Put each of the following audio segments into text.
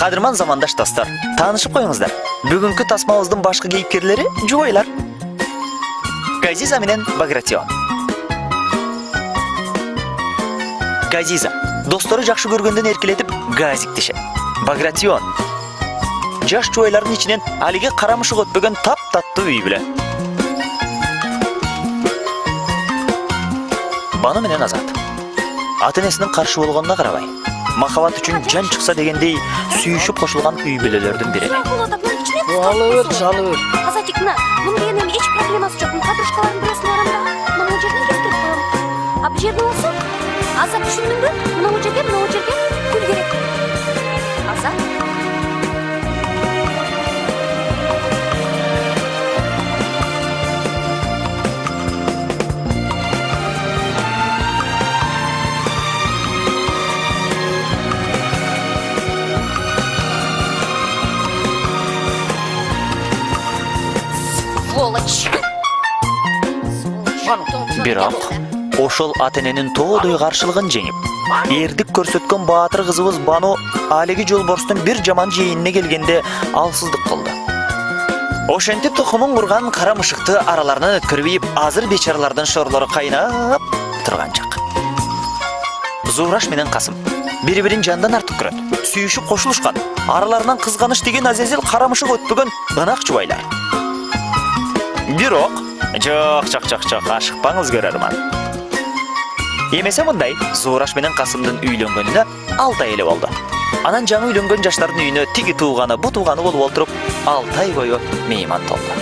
Кадырман замандаш достар, танышып коюңуздар. Бүгүнкү тасмабыздын башкы кейипкерлери жубайлар. Газиза менен Багратион. Газиза достору жакшы көргөндөн эркелетип газик дешет. Багратион жаш жубайлардын ичинен алиге карамышык өтпөгөн таптаттуу үй биле. Баны менен Азат. Ата-энесинин каршы болгонуна карабай, махаббат үчүн жан чыкса дегендей сүйүшүп кошулган үй бүлөлөрдүн бири. Алып. Азатик, мына, мунун менен эч проблемасы жок. Подружкалардын бирөөсүн барам да, мына бул жерден кесип коём. А бул жерде болсо, Азат түшүндүңбү? Мына бул жерге гүл керек. Азат. Бирок ошол ата-эненин тоодой каршылыгын жеңип, эрдик көрсөткөн баатыр кызыбыз Бану алиги жолборстун бир жаман жээнине келгенде алсыздык кылды. Ошентип тукумун курган кара мышыкты араларынан өткөрбөйүп, азыр бечаралардын шорлору кайнап турган жак. Зураш менен Касым бири-бирин жандан артык көрөт, сүйүшүп кошулушкан, араларынан кызганыч деген азезил кара мышык өтпөгөн ынак жубайлар. Бирок жок, ашыкпаңыз көрөрман. Эмесе мындай, Зураш менен Касымдын үйлөнгөнүнө 6 ай эле болду. Анан жаңы үйлөнгөн жаштардын үйүнө тиги тууганы, бу тууганы болуп олтуруп, 6 ай бою мейман толду.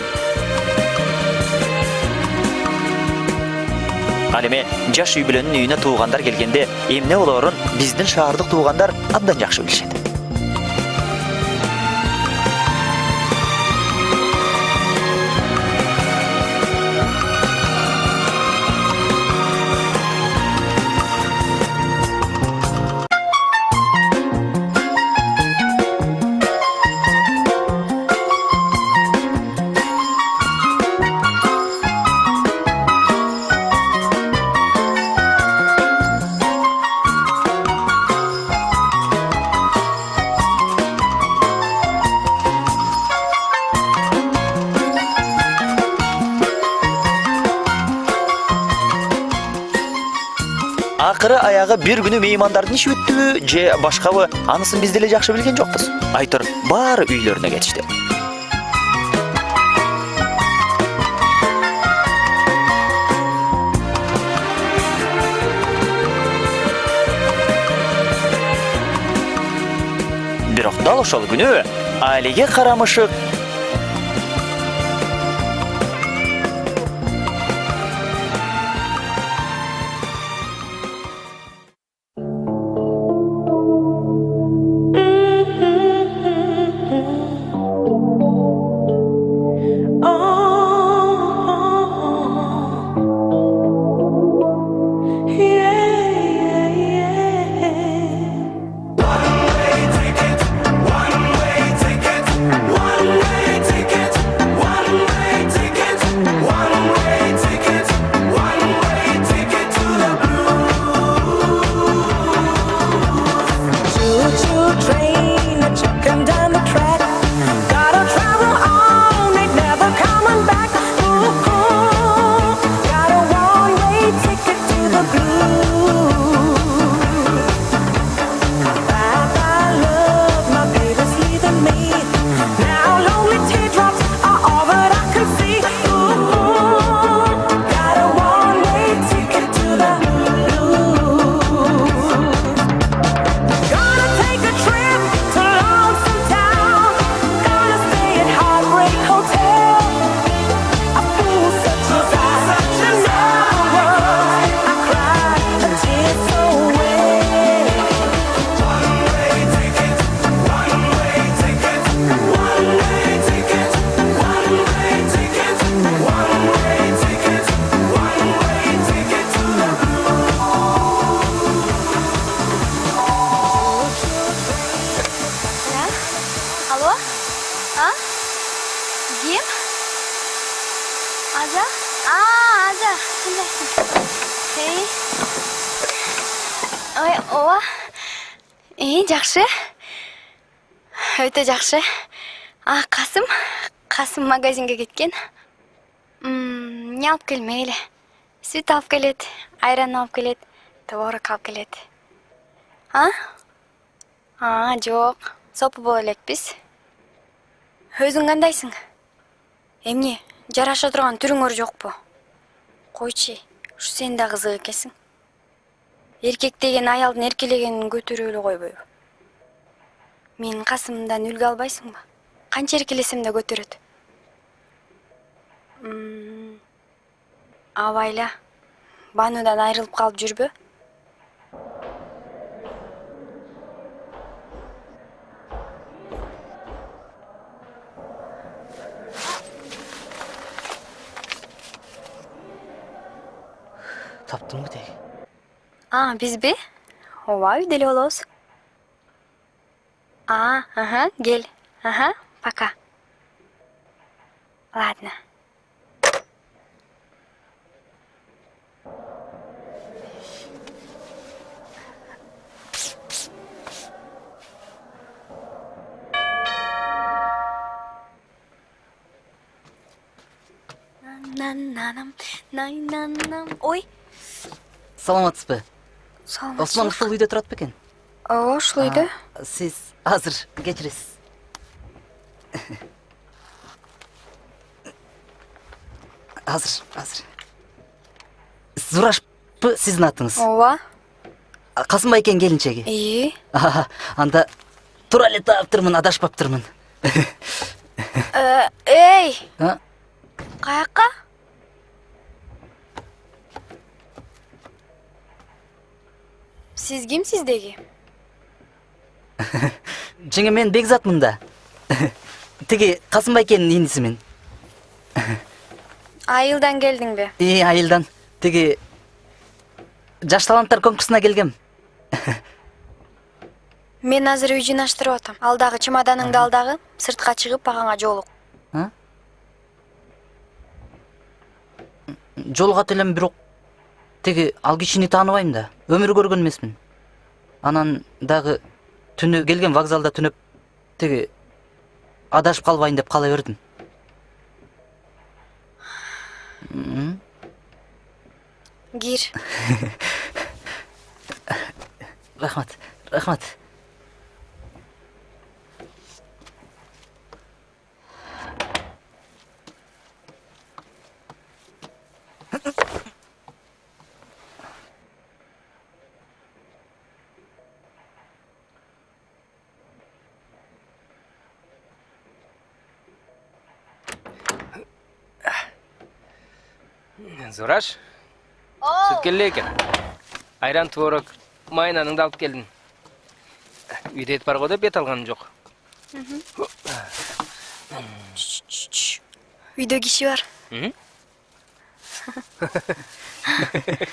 Ал эми жаш үй бүлөнүн үйүнө туугандар келгенде эмне болоорун биздин шаардык туугандар абдан жакшы билишет. Акыры аягы бир күнү меймандардын иши өттүбү же башкабы, анысын биз деле жакшы билген жокпуз. Айтор баары үйлөрүнө кетишти. Бирок дал ошол күнү алиге карамышык Аза? Аза. Кімдайсың? Ой, ова. Жақсы. Өтө жакшы. Касым магазинге кеткен. Не алып келмейли. Süt алып келет, айран алып келет, творог алып келет. Жок, сопу боло элекпиз. Өзүң кандайсың? Эмне, жараша турган түрүңөр жокпу? Койчу, ушу сен да кызык экенсиң. Эркек деген аялдын эркелегенин көтөрө эле койбойбу? Менин Касымымдан үлгү албайсыңбы? Канча эркелесем да көтөрөт. Абайла, Банудан айрылып калып жүрбө? Таптыңбы теги? Бизби? Ооба, үйдө эле болобуз. Кел. Пока. Ладно. Ой, Саламатсызбы? саламатчылык. Осман ушул үйдө турат бекен? Ооба, ушул үйдө. Сиз азыр кечиресиз. Азыр. Зурашпы сиздин атыңыз? Ооба. Касым байкенин келинчеги? Анда тура эле таптырмын, адашпаптырмын. Эй! Каяка? Сиз кимсиз деги? Жеңе, мен Бекзатмын да. Тиги Касым байкенин индисимин. Айылдан келдиңби? Айылдан. Тиги жаш таланттар конкурсуна келгем. Мен азыр үй жыйнаштырып атам. Алдагы чемоданыңды алдагы, сыртка чыгып багаңа жолук. Жолугат элем, бирок тиги ал кишини тааныбайм да. Өмүр көргөн эмесмин. Анан дагы түнү келген вокзалда түнөп тиги адашып калбайын деп кала бердим. Кир. Рахмат. Зураш, сүт келе экен. Айран, творог, майнаныңды алып келдин. Үйдө эт бар го деп бет алганым жок. Үйдө киши бар.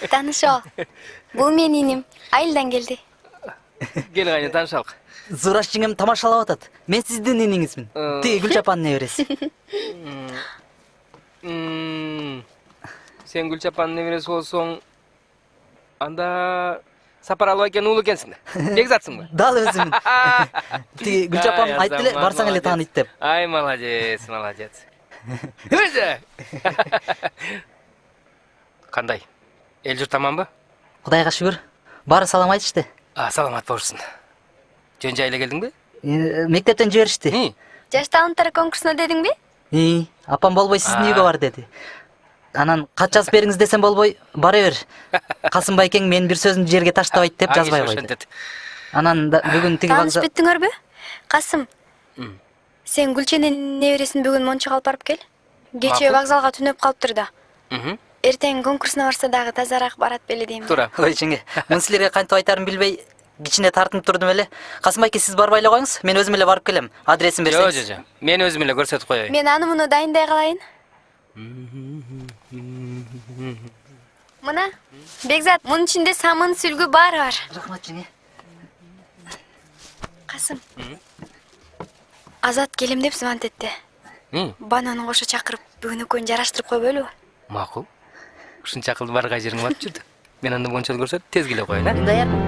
Таныш ол. Бул менин иним. Айылдан келди. Кел кайны таанышалык. Зураш жеңем тамашалап атат. Мен сиздин иниңизмин. Тиги Гүлчапандын небереси. Сен Гүлчапандын небереси болсоң, анда Сапар Албайкенин уулу экенсиң да. Бекзатсыңбы? Дал өзүмүн. Тиги Гүлчапан айтты эле, барсаң эле тааныйт деп. Ай, молодец. Өзү. Кандай? Эл журт аманбы? Кудайга шүгүр. Баары салам айтышты. Саламат болушсун. Жөн жайлы келдиңби? Мектептен жиберишти. Жаш таланттар конкурсуна дедиңби? Апам болбой сиздин үйгө бар деди. Анан кат жазып бериңиз десем болбой, бара бер. Касым байкең менин бир сөзүмдү жерге таштабайт деп жазбай койду. Анан бүгүн тиги Таанышып кеттиңерби? Касым. Сен Гүлченин небересин бүгүн Мончага алып барып кел. Кечээ вокзалга түнөп калыптыр да. Эртең конкурсуна барса дагы тазараак барат беле дейм. Туура. Ой жеңе, муну силерге кантип айтаарын билбей кичине тартынып турдум эле. Касым байке, сиз барбай эле коюңуз, мен өзүм эле барып келем. Адресин берсеңиз. Жок. Мен өзүм эле көрсөтүп коеюн. Мен аны муну дайындай калайын. Мына, Бекзат, мунун ичинде самын, сүлгү баары бар. Рахмат жеңе. Касым. Азат келем деп звонт этти. Бананы кошо чакырып, бүгүн экөөнү жараштырып койбойлубу? Макул. Ушунча акылды баргай жериңе барып жүрдү. Мен анда мончол көрсөт, тез келе коеюн, Мен даярмын.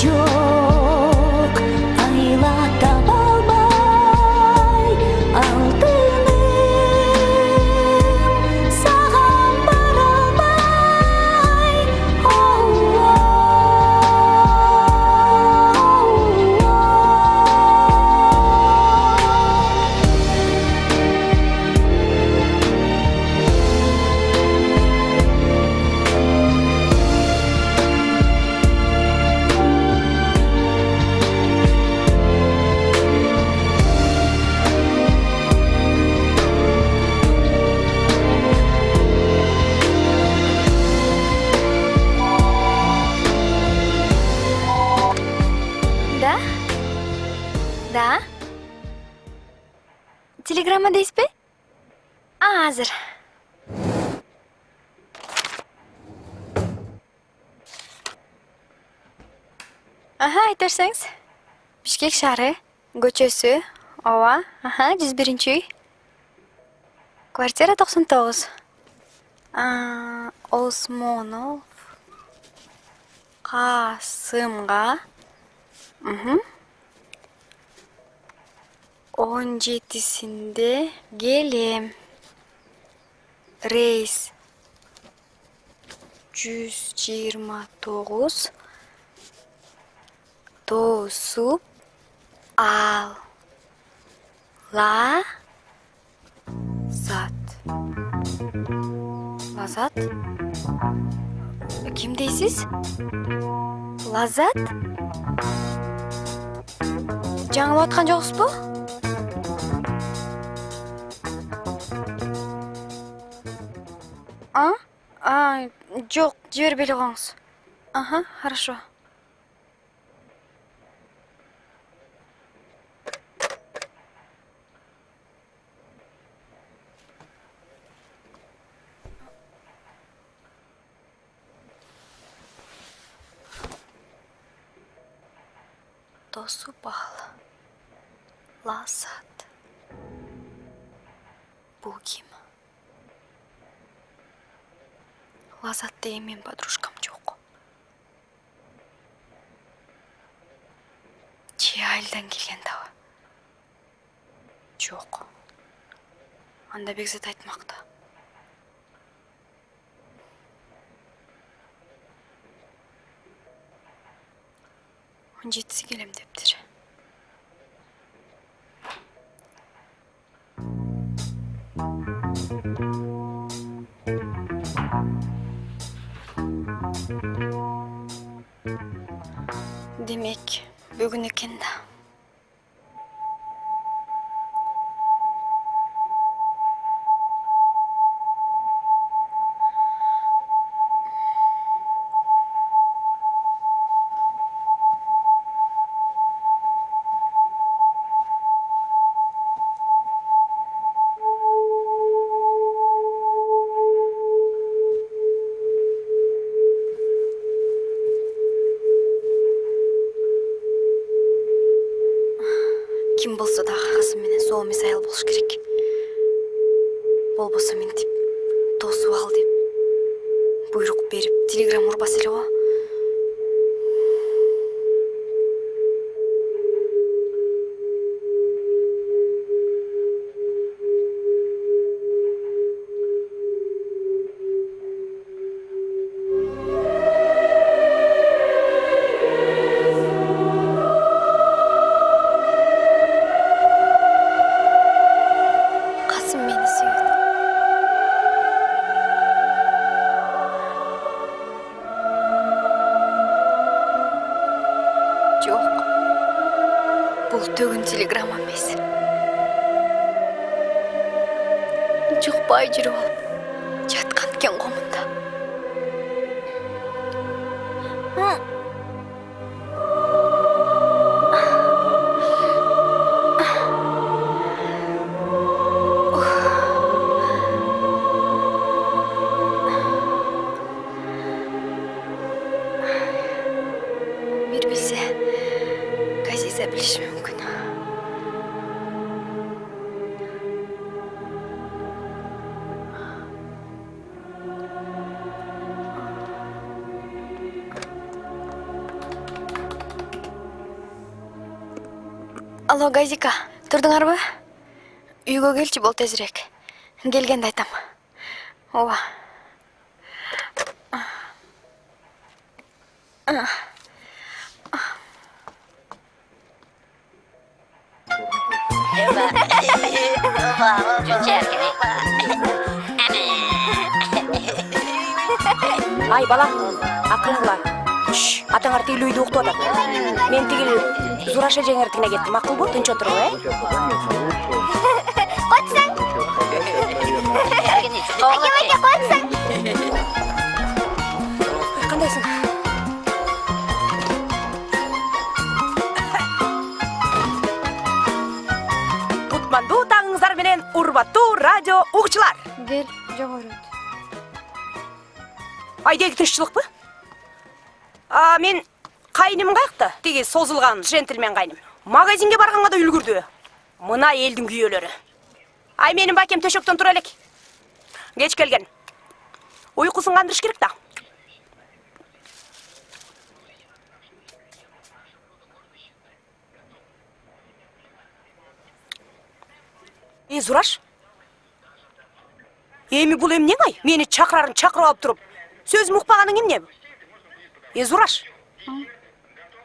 жоқ айла таба алмай алтыным саған бара алмай Да? Да? Телеграмма дейсіз бе? Азыр. Айтарсаңыз. Бишкек шары, көчөсү, ооба, 101-үй. Квартира 99. Осмонов Касымга 17-синде келем. Рейс 129 тосуп ал. Лазат? Ким дейсіз? Лазат? Жаңылып атқан жоқсыз бу? Жоқ, жібербей қойыңыз. Хорошо. Тосуп ал. Лазат. Бұл кім? Лазат деген мен подружкам жоқ. Айылдан келген дауы. Жоқ. Анда Бекзат айтмақты. Он жетісі келем дептір. Демек, бүгін екен да. Ким болса да қағазым менен сол емес айыл болуш керек. Болбосо ментип тосуп ал деп буйрук берип телеграмма урбас эле го. Бұл төгін телеграмма емес. Жұқпай жүріп алып, жатқан кен қомында. Bir bilse, Газиза біліші мүмкін. Алло, Газика, турдуңарбы? Үйгө келчи бол тезирээк. Келгенде айтам. Ооба. Ай, бала, акылыңла. Атаңар тигил үйдө уктуп атат. Мен тигил Зураш эжеңердикине кеттим. Акыл бо, тынч отуруп, Койсаң. Аке, койсаң. Кандайсың? Кутмандуу таңыңыздар менен урбаттуу радио угуучулар. Кел, жогору. Айдеги тынччылыкпы? Мен кайным каякта? Тиги созулган джентльмен кайным. Магазинге барганга да үлгүрдү. Мына элдин күйөлөрү. Ай, менин бакем төшөктөн тура элек. Кеч келген. Уйкусун кандырыш керек да. Зураш? Эми бул эмнең ай? Мени чакырарын чакырып алып туруп, сөзүм укпаганың эмне? Зураш?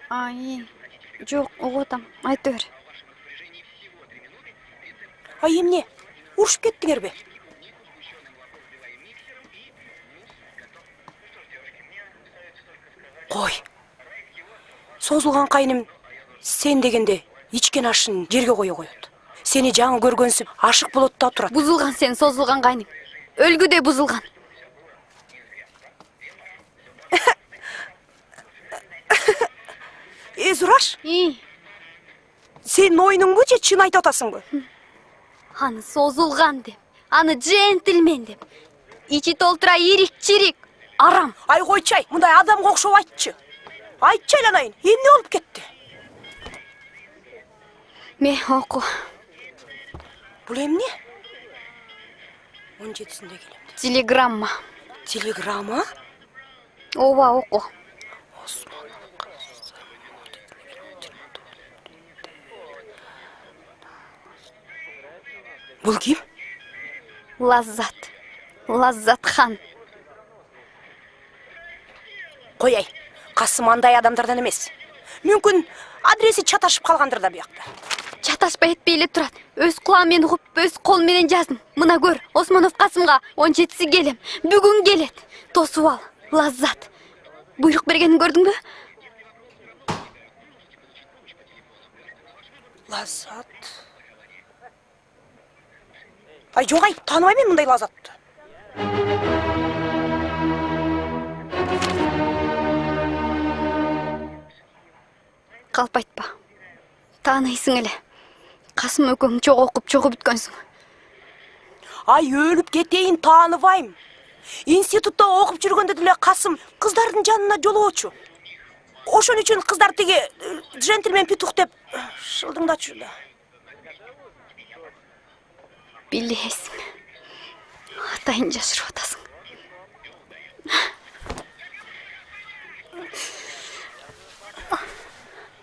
Ай, жок, угуп атам. Айта бер. Ай, эмне? Урушуп кеттиңерби? Кой. Созулган кайным сен дегенде ичкен ашын жерге кое коет. Сени жаңы көргөнсүп ашык болот да турат. Бузулган сен, созулган кайның. Өлгүдөй бузулган. Зураш? Сен оюнуңбу же чын айтып атасыңбы? Аны созулган деп, аны джентльмен деп. Ичи толтура ирик-чирик, арам. Ай, койчай, мындай адамга окшоп айтчы. Айтчы айланайын, эмне болуп кетти? Ме оку. Бул эмне? 17-синде келем. Телеграмма. Телеграмма? Ооба, оку. Бул ким? Лаззат. Лаззатхан. Кояй, Касым андай адамдардан эмес. Мүмкүн адреси чаташып калгандыр да буякта. Чаташпай этпей эле турат. Өз кулагым менен угуп, өз колум менен жаздым. Мына көр, Осмонов Касымга 17-си келем. Бүгүн келет. Тосуп ал, Лаззат. Буйрук бергенин көрдүңбү? Лаззат. Ай, жок, ай, тааныбайм мындай Лаззатты. Калп айтпа. Тааныйсың эле. Касым экөөң чогуу окуп, чогуу бүткөнсүң. Ай, өлүп кетейин, тааныбайм. Институтта окуп жүргөндө деле Касым кыздардын жанына жолоочу. Ошон үчүн кыздар тиги джентльмен петух деп шылдыңдачу да. Билесиң. Атайын жашырып атасың.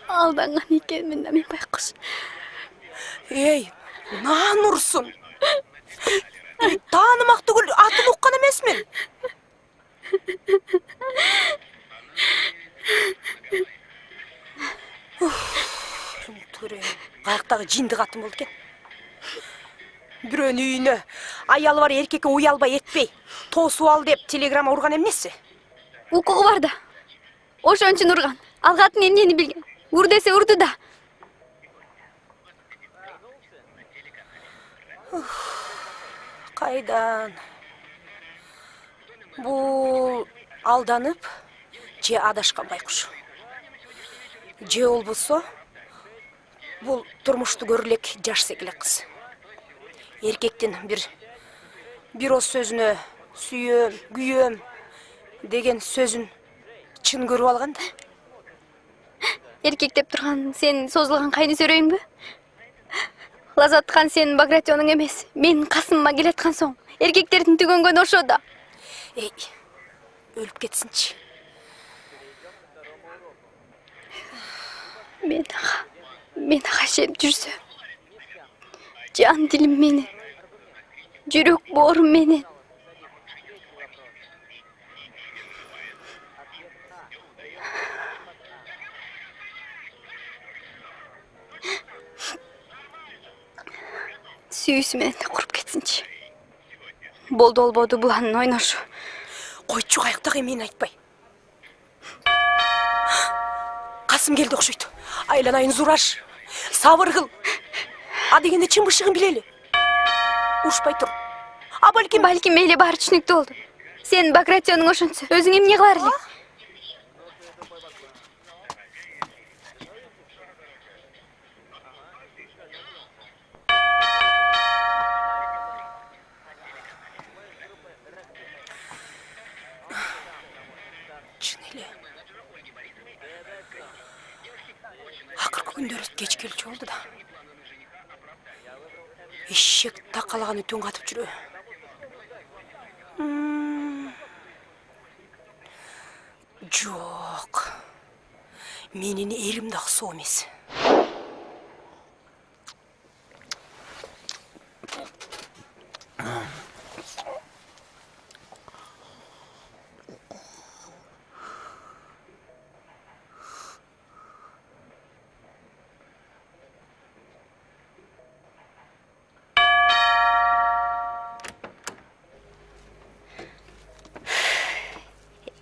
Алданган экенмин да мен байкуш. Эй, нан урсун. Таанымак түгүл, атын уккан эмесмин. Каяктагы жинди катын болду экен. Бирөөнүн үйүнө аялы бар эркекке уялбай этпей, тосуп ал деп телеграмма урган эмнеси? Укугу бар да. Ошон үчүн урган. Ал катын эмнени билген? Ур десе урду да. Кайдан? Бул алданып же адашкан байкуш. Же болбосо бул турмушту көрө элек жаш секиле кыз. Эркектин бир оз сөзүнө сүйөм, күйөм деген сөзүн чын көрүп алган да. Эркек деп турган сен созулган кайны сөрөйүңбү? Лаззатхан сенин Багратионуң эмес. Мен Касымыма келаткан соң эркектердин түгөнгөнү ошо да. Эй, өлүп Мен Meni haşep жүрсө. Can dilim meni. Жүрөк borum meni. Сүйүүсү менен да куруп кетсинчи. Болду болбоду буланын ойношу. Койчу каяктагы эмени айтпай. Касым келди окшойт. Айланайын Зураш. Сабыр кыл. А дегенде чын бышыгын билели. Ушпай тур. А балким Мейли баары түшүнүктүү болду. Сен Багратионуң ошончо. Өзүң эмне кылар элең? чын эле. Акыркы күндөр кеч келчү болду да. Эшек такалаган өтөн катып жүрө. Жок. Менин эрим да соо эмес.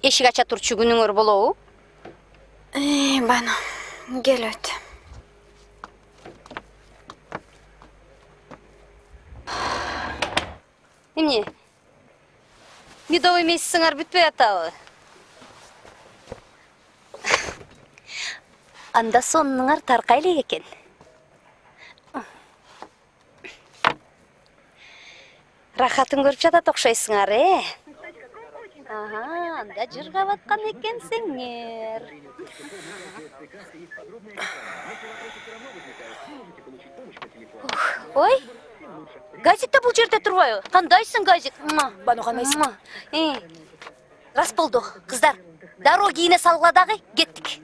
Эшик ача турчу күнүңөр болобу? Бано, кел өт. Эмне? Медовый месяцыңар бүтпөй атабы? Анда сонуңар таркай элек экен. Рахатын көрүп жатат окшойсуңар, анда жыргап аткан экенсиңер. Ой, газет бул жерде турбайбы? Кандайсың газет? Бано кандайсың? Рас болду, кыздар. Дароо кийине салгыла дагы, кеттик.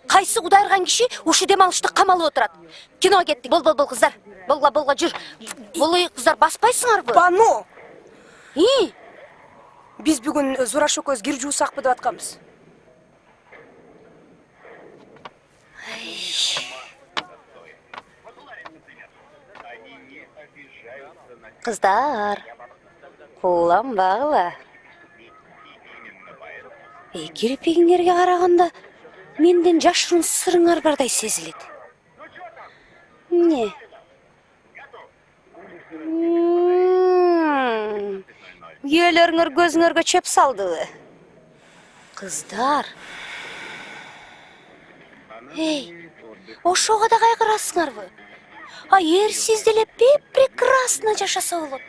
Кайсы кудайырган киши ушу дем алышты камалып отурат. Киноға кеттик. Бол кыздар. Болга жүр. Болой кыздар баспайсыңарбы? Бано! Биз бүгүн Зураш экөөбүз кир жуусакпы деп атканбыз. Кыздар, кууланбагыла. Кирпигиңерге караганда менден жашыруун сырыңар бардай сезилет. Эмне? Үйөлөрүңөр көзүңөргө чөп салдыбы? Кыздар. Ошого да кайгырасыңарбы? Эрсиз деле прекрасно жашаса болот.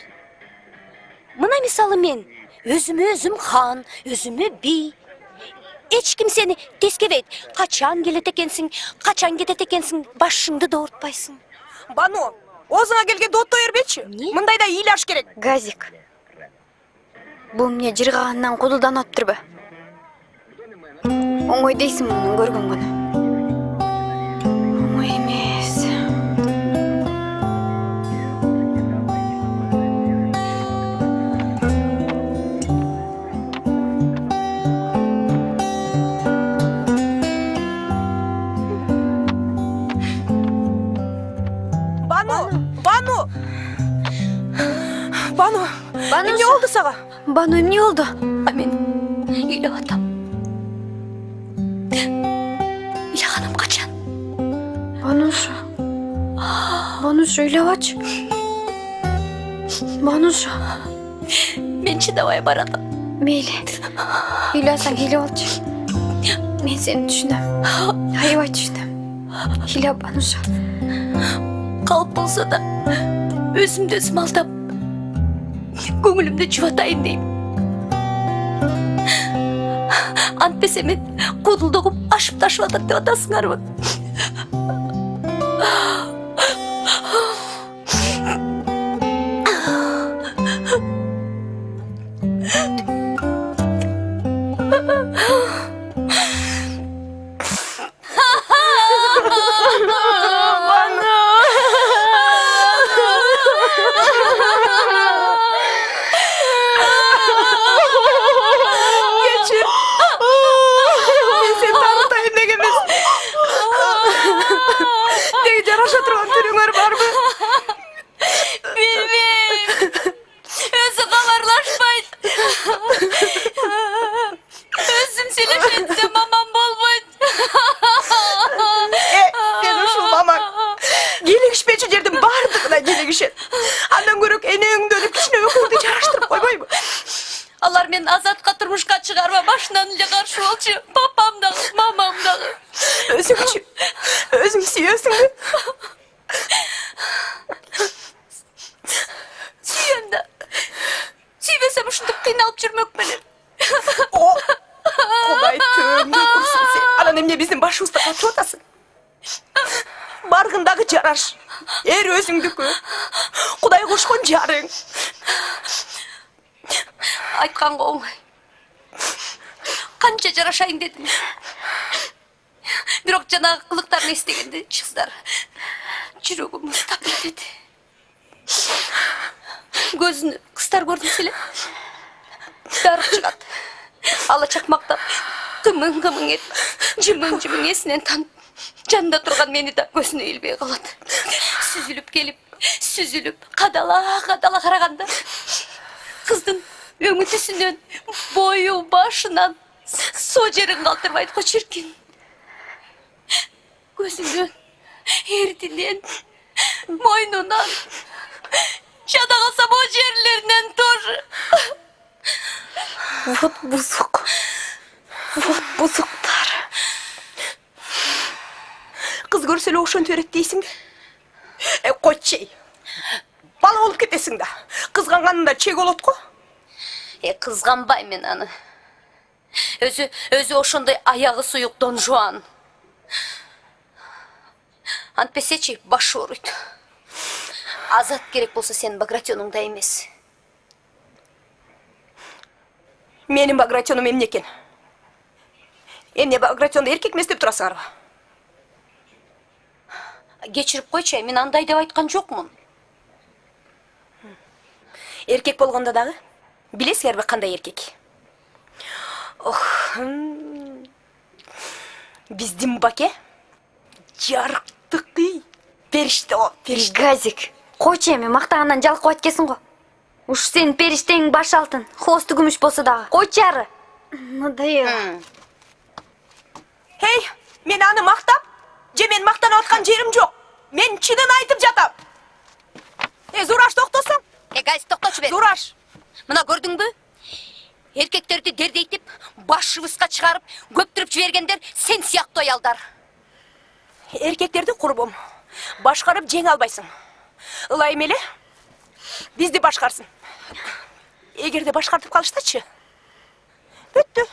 Мына мисалы мен өзүмө өзүм хан, өзүмө би. Эч ким сени тескебейт. Качан келет экенсиң, качан кетет экенсиң, башыңды да оорутпайсың. Бано, оозуңа келгенде отто бербечи. Мындайда ыйлаш керек. Газик. Бул эмне жыргагандан кудулданып атыптырбы? Оңой дейсиң муну көргөн гана. Оңой эмес. Бано, эмне болду сага? Бано, эмне болду? Мен ыйлап атам. Ыйлаганым качан? Бануша, ыйлабачы. Бануша. Мен чыдабай баратам. Мейли, ыйласаң ыйлап алчы. Мен сени түшүнөм. Аябай түшүнөм. Ыйлап, Бануша. Калп болсо да өзүмдү өзүм алдап көңүлүмдү жубатайын дейм. Антпесе мен кудулдугум ашып ташып атат деп атасыңарбы? жараша турган түрүңөр барбы? Bilmem. Özü kavarlaşmayın. Özüm sileşetse mamam bolmayın. Sen uşul mamang. Gelişmeci жердин бардыгына келигишет. Андан көрөк энең дөнүп кичине өкүлдү жараштырып койбойбу? Алар мен азатка турмушка чыгарма башынан эле каршы болчу. Папам дагы, мамам дагы. Өзүң сүйөсүңбү? Сүйем да. Сүйбесем ушинтип кыйналып жүрмөк менен. Кудай төөңдү курсын сен. Анан эмне биздин башыбызды катып атасың? Баргындагы жараш. Эр өзүңдүкү. Кудай кошкон жарың. Айтканга оңай. Канча жарашайын дедим. Бирок жанагы кылыктарын эстегенде кыздар жүрөгүм ыстап кетти. Көзүнө кыздар көрдүм селе. Дарык чыгат. Ала чакмактап, кымың этип, жымың эсинен танып, жанында турган мени да көзүнө илбей калат. Сүзүлүп, кадала караганда кыздын өңү түсүнөн, бою башынан со жерин калтырбайт го чиркин. Көзүнөн, эрдинен, мойнунан, жада калса бо жерлеринен тоже. Вот бузуктар. Кыз көрсө эле ошентип берет дейсиң. Койчей. Бала болуп кетесиң да. Кызганганында чек болот го. Кызганбайм мен аны. Өзү ошондой аягы суюк Дон Жуан. Антпесечи башы ооруйт. Азат керек болсо сенин Багратионуңда эмес. Менин Багратионум эмне экен? Эмне Багратионду эркек эмес деп турасыңарбы? Кечирип койчу, мен андай деп айткан жокмун. Эркек болгондо дагы билесиңерби кандай эркек? Биздин Баке жарыктыкый периште о, периште. Газик, койчу эми мактагандан жалкып кеткесиң го. Уж сенин периштең баш алтын, хвосту күмүш болсо дагы. Койчу ары. Надоело. Hey, мен аны мактап, же мен мактанып аткан жерим жок. Мен чынын айтып жатам. Зураш токтосуң? Газик токточу бер. Зураш. Мына көрдүңбү? Эркектерди дердейтип, башыбызга чыгарып, көптүрүп жибергендер сен сыяктуу аялдар. Эркектерди курбум, башкарып жеңе албайсың. Ылайым эле бизди башкарсын. Эгерде башкартып калыштачы, бүттү.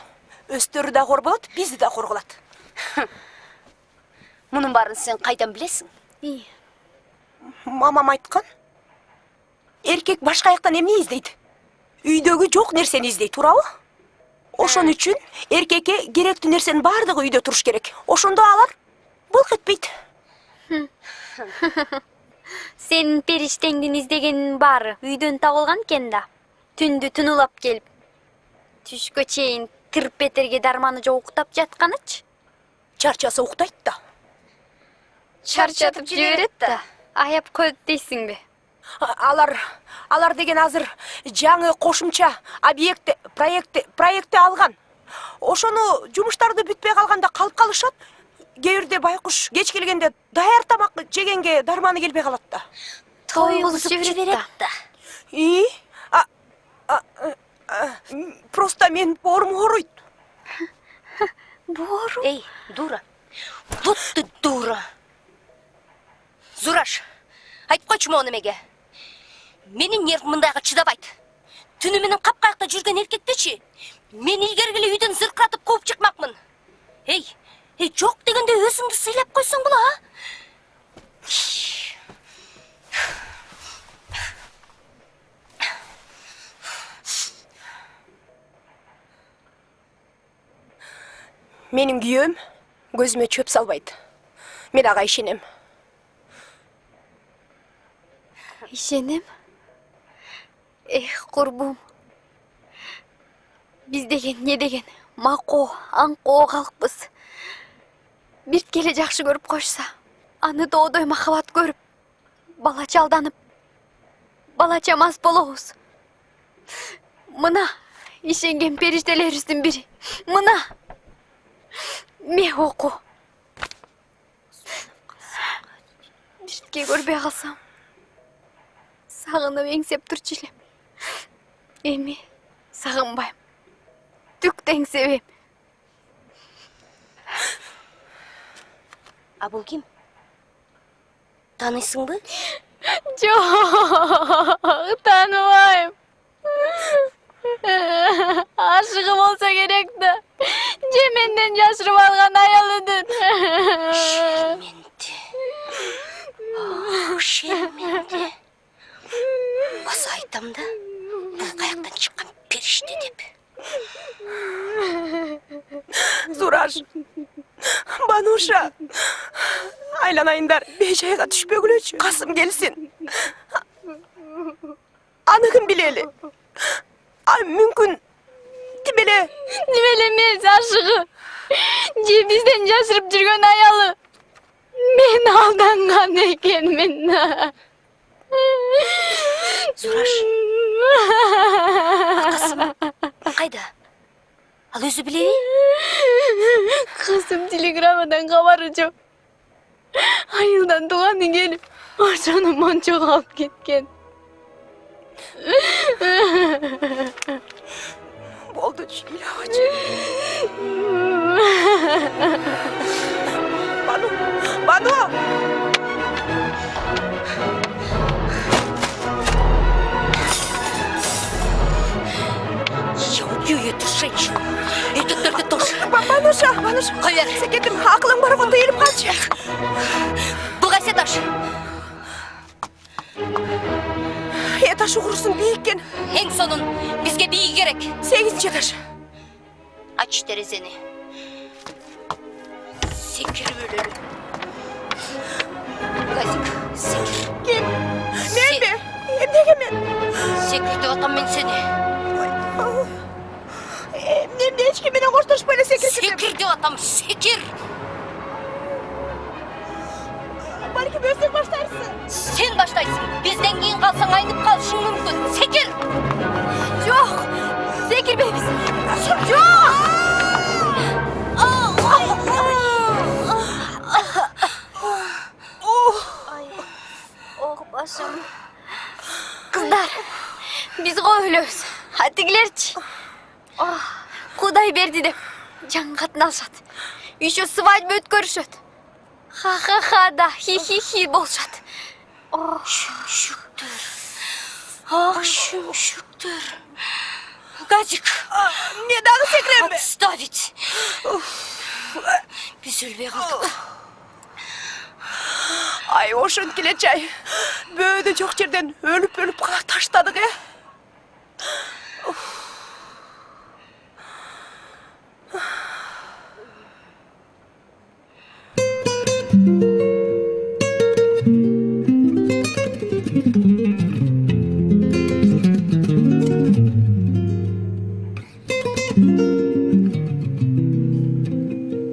Өстөрү да кор болот, бизди да кор кылат. Мунун баарын сен кайдан билесиң? Мамам айткан. Эркек башка жактан эмне издейт? Үйдөгү жок нерсени издейт, туурабы? Ошон үчүн эркекке керектүү нерсенин бардыгы үйдө туруш керек. Ошондо алар булк этпейт. Сенин периштеңдин издегенин баары үйдөн табылган экен да. Түндү тунулап келип, түшкө чейин тырпетерге дарманы жок уктап жатканычы. Чарчаса уктайт да. Чарчатып жиберет да. Аяп коет дейсиңби? Алар деген азыр жаңы кошумча проектти алган. Ошону жумуштарды бүтпөй калганда калып калышат. Кээ бирде байкуш кеч келгенде даяр тамак жегенге дарманы келбей калат да. Той кылып жиберет да. Просто мен боорум ооруйт. Боору? Эй, дура. Вот ты дура. Зураш, айтып койчу мону эмеге. Менин нервим мындайга чыдабайт. Түнү менен капкаякта жүргөн эркектечи мен илгерги эле үйдөн зыркыратып кууп чыкмакмын. Эй, жок дегенде өзүңдү сыйлап койсоң була, а? Менин күйөөм көзүмө чөп салбайт. Мен ага ишенем. Ишенем? Курбум. Биз деген не деген макоо, аңкоо калкпыз. Бирткеле жакшы көрүп койшса, аны доодой махабат көрүп, балача алданып, балача мас болобуз. Мына ишенген периштелерибиздин бири. Мына ме оку. Бирге көрбөй калсам, сагынып эңсеп турчу элем. Эми сагынбайм. Түк да эңсебейм. А бул ким? Таанысыңбы? Жок, тааныбайм. Ашыгы болсо керек да. Же менден жашырып алган аялыдын. Шерменде. Шерменде. Баса айтам да, бул каяктан чыккан периште деп. Зураш, Бануша, айланайындар бейжайга түшпөгүлөчү. Касым келсин. Анығын билели. Мүмкүн тимеле Эмес ашыгы. Же бизден жашырып жүргөн аялы. Мен алданган экенмин. Зураш. Касым кайда? Ал өзү билеби? Касым телеграммадан кабары жок. Айылдан тууганы келип, ошону мончого алып кеткен. Болду чыйлабачы. Бану! Я убью эту женщину. И Түттөрдү тоже. Бануша, Кой бер. секетим акылың бар болду элип калчы. Бул кайсы этаж? Этаж угрусуң бийиккен. Эң сонун бизге бийи керек. 8-чи этаж. Ач терезени. Секирип өлөлүм. Газик, секир. Ким? Менби? Эмнеге мен? Секир деп атам мен сени. Эмне эч ким менен коштошпой эле секир. Секир деп атам, секир. Балким өзүң баштайсың. Сен баштайсың. Бизден кийин калсаң айнып калышың мүмкүн. Секир. Жок, секирбейбиз. Ох, башым. Кыздар, биз койлойбуз. Тигилерчи. Кудай берди деп жан катнашат. Еще свадьба өткөрүшөт. Ха-ха-ха да, хи-хи-хи болушат. Шүмшүктөр. Ах, шүмшүктөр. Газик. Мне дагы секиремби? Отставить. Биз өлбөй калдык. Ай, ошентип келечи ай. Бөөдө жок жерден өлүп таштадык, э?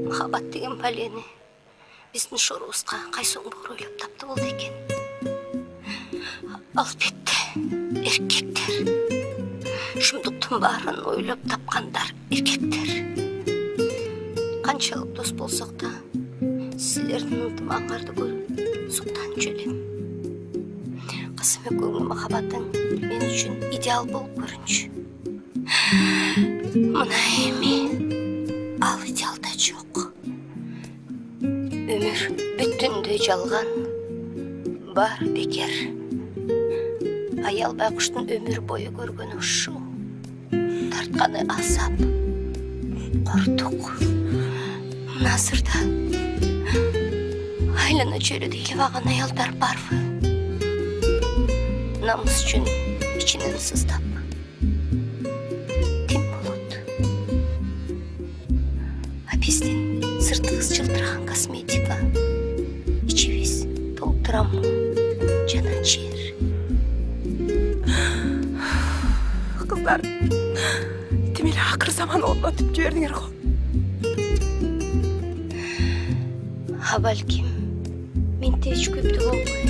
Махаббат деген пәлені біздің шоруызға қайсың бор ойлап тапты болды екен. Албетте, еркектер. Шындықтың барын ойлап тапқандар еркектер. Қаншалық дос болсақ та, сіздердің ынтымағыңарды көріп, суқтан жөлем. Қасым екеуіңнің махаббатың мен үшін идеал болып көрінші. Мына эми ал идеалда жоқ. Өмір бүттүндөй жалған, бар бекер. Аял байкуштун өмір бойы көргөнү ушу, тартканы азап, кортук. Назырда айлана чөйрөдө илебаган аялдар барбы? Намыс үчүн ичинен сыздап. Ким болот? А биздин сыртыбыз жылтыраган косметика, ичибиз толтурамы жана жер. Кыздар, демеле акыр заман орнотуп жибердиңер го. А балким Мен теч көптү болбой.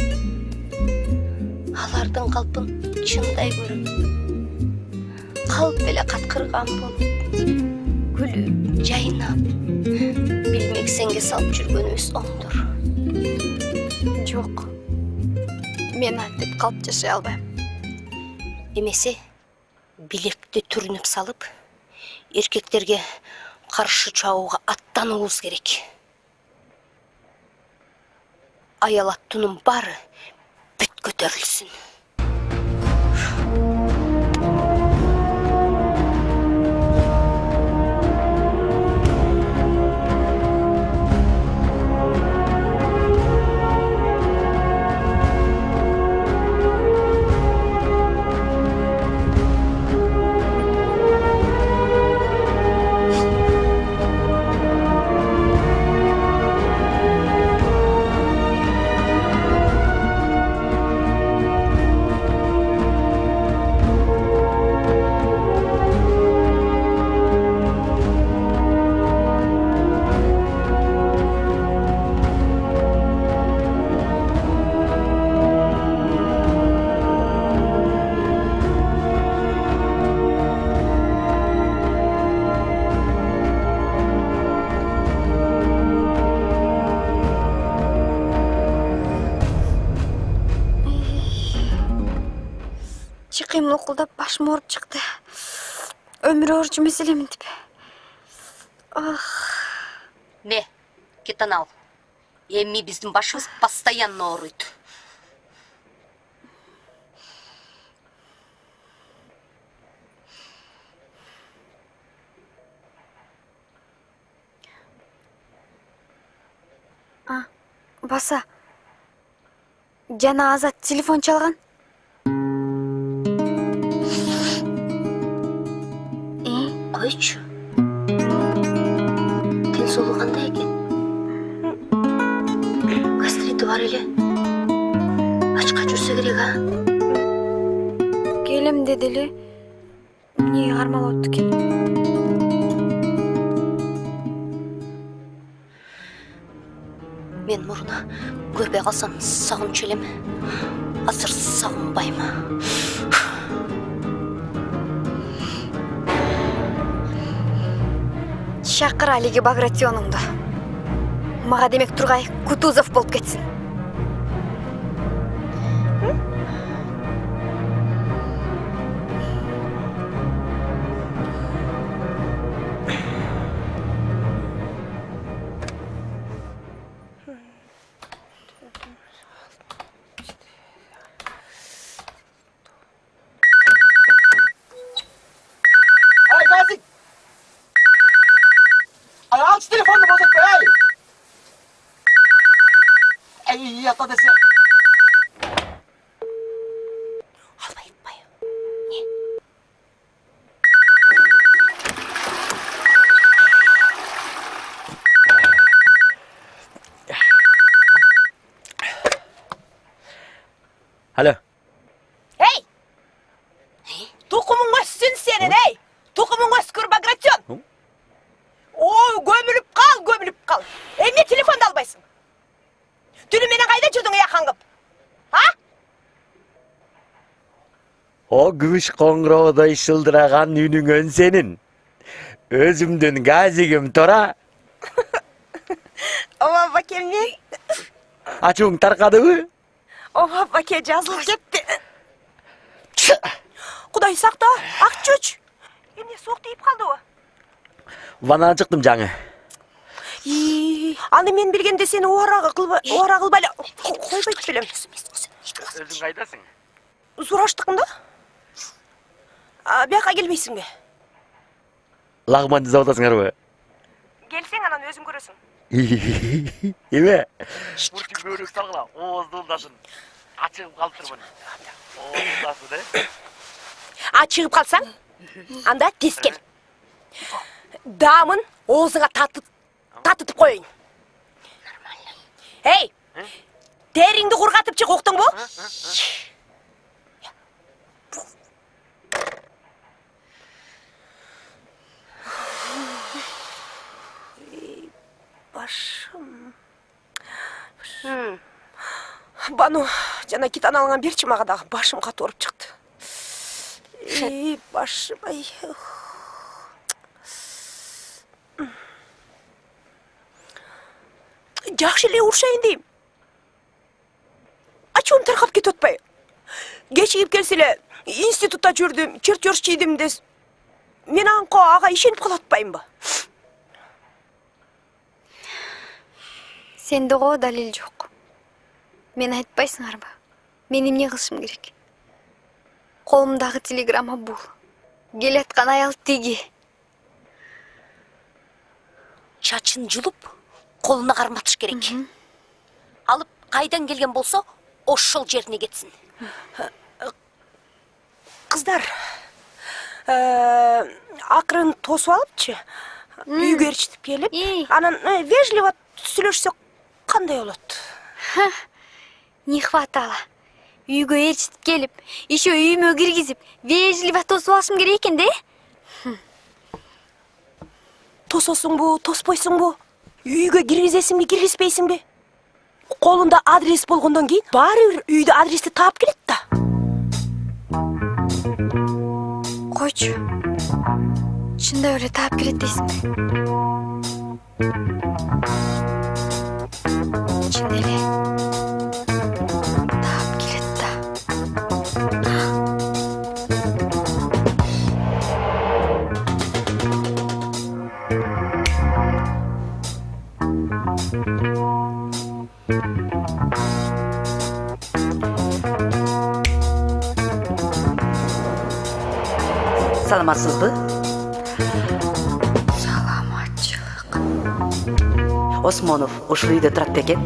Алардын калпын чындай көрүп. Калп эле каткырган болуп. Күлүп, жайнап. Билмек сенге салып жүргөнүбүз оңдур. Жок. Мен антип калп жашай албайм. Эмесе билекти түрүнүп салып, эркектерге каршы чабууга аттануубуз керек. Аял аттуунун баары бүт көтөрүлсүн. Чыкыйм лукулдап башым ооруп чыкты. Өмүр ооруч эмес эле мынтип. Не, кетен ал. Эми биздин башыбыз постоянно ооруйт. Баса. Жана Азат телефон чалган. Койчу. Ден соолугу кандай экен? Гастрити бар эле. Ачка жүрсө керек, а? Келем деди эле. Эмнеге кармалып экен? Мен муруна көрбөй калсам сагынчу элем. Азыр сагынбайм. Шакыр алиги Багратионуңду. Мага демек Тургай Кутузов болуп кетсин. Aç telefonunu bozuk be. Ey yata dese. Албай айтпай. Алло. Эй! Тукумуң өссүн сенин, ей! Тукумуң өскүр Багратион! Ой, көмүлүп кал! Эмне телефонду албайсың? Түнү менен кайда жүрдүң якаңып? А? О күмүш коңгуроодай шылдыраган үнүңөн сенин. Өзүмдүн газигим тора. Ова бакемне? Ачууң таркадыбы? Ова баке жазылып кетти. Кудай сакта, ак чөч. Эмне суук тийип калдыбы? Ванан чыктым жаңы. Аны мен билгенде сени оора кылбай эле койбойт белем. Өзүң кайдасың? Сураштыкмын да? Бияка келбейсиңби? Лагман жасап атасыңарбы? Келсең анан өзүң көрөсүң. Эме? Бурчук бөрүк салгыла. Ооздун дасын. Ачыгып калыптырмын. Ооздасы да. Чыгып калсаң, анда тез кел. Дамын оозуңа татытып коеюн. Эй! Териңди кургатып чык, уктуңбу? Башым. Бану, жана кит аналган берчи мага дагы, башым катуу ооруп чыкты. Башым, ай. Жакшы эле урушайын дейм. Ачуум таркап кетип атпайбы? Кечигип келсе эле институтта жүрдүм, чертеж чийдим дес. Мен анко ага ишенип кала атпаймынбы? Сенде го далил жок. Мен айтпайсыңарбы? Мен эмне кылышым керек? Колумдагы телеграмма бул. Келаткан аял тиги. Чачын жулуп, колуна карматыш керек. Алып кайдан келген болсо, ошол жерине кетсин. Кыздар, акырын тосуп алыпчы, үйгө эрчитип келип, анан вежливо сүйлөшсөк кандай болот? Не хватало. Үйгө ээрчитип келип, еще үйүмө киргизип, вежливо тосуп алышым керек экен да? Тососуңбу, тоспойсуңбу? Үйгө киргизесиңби, киргизбейсиңби? Колунда адрес болгондон кийин баары бир үйдө адрести таап келет да. Койчу. Чында эле таап келет дейсиңби? Чында эле таап келет да. Саламатсызбы? Саламатчылык. Осмонов ушул үйдө турат экен.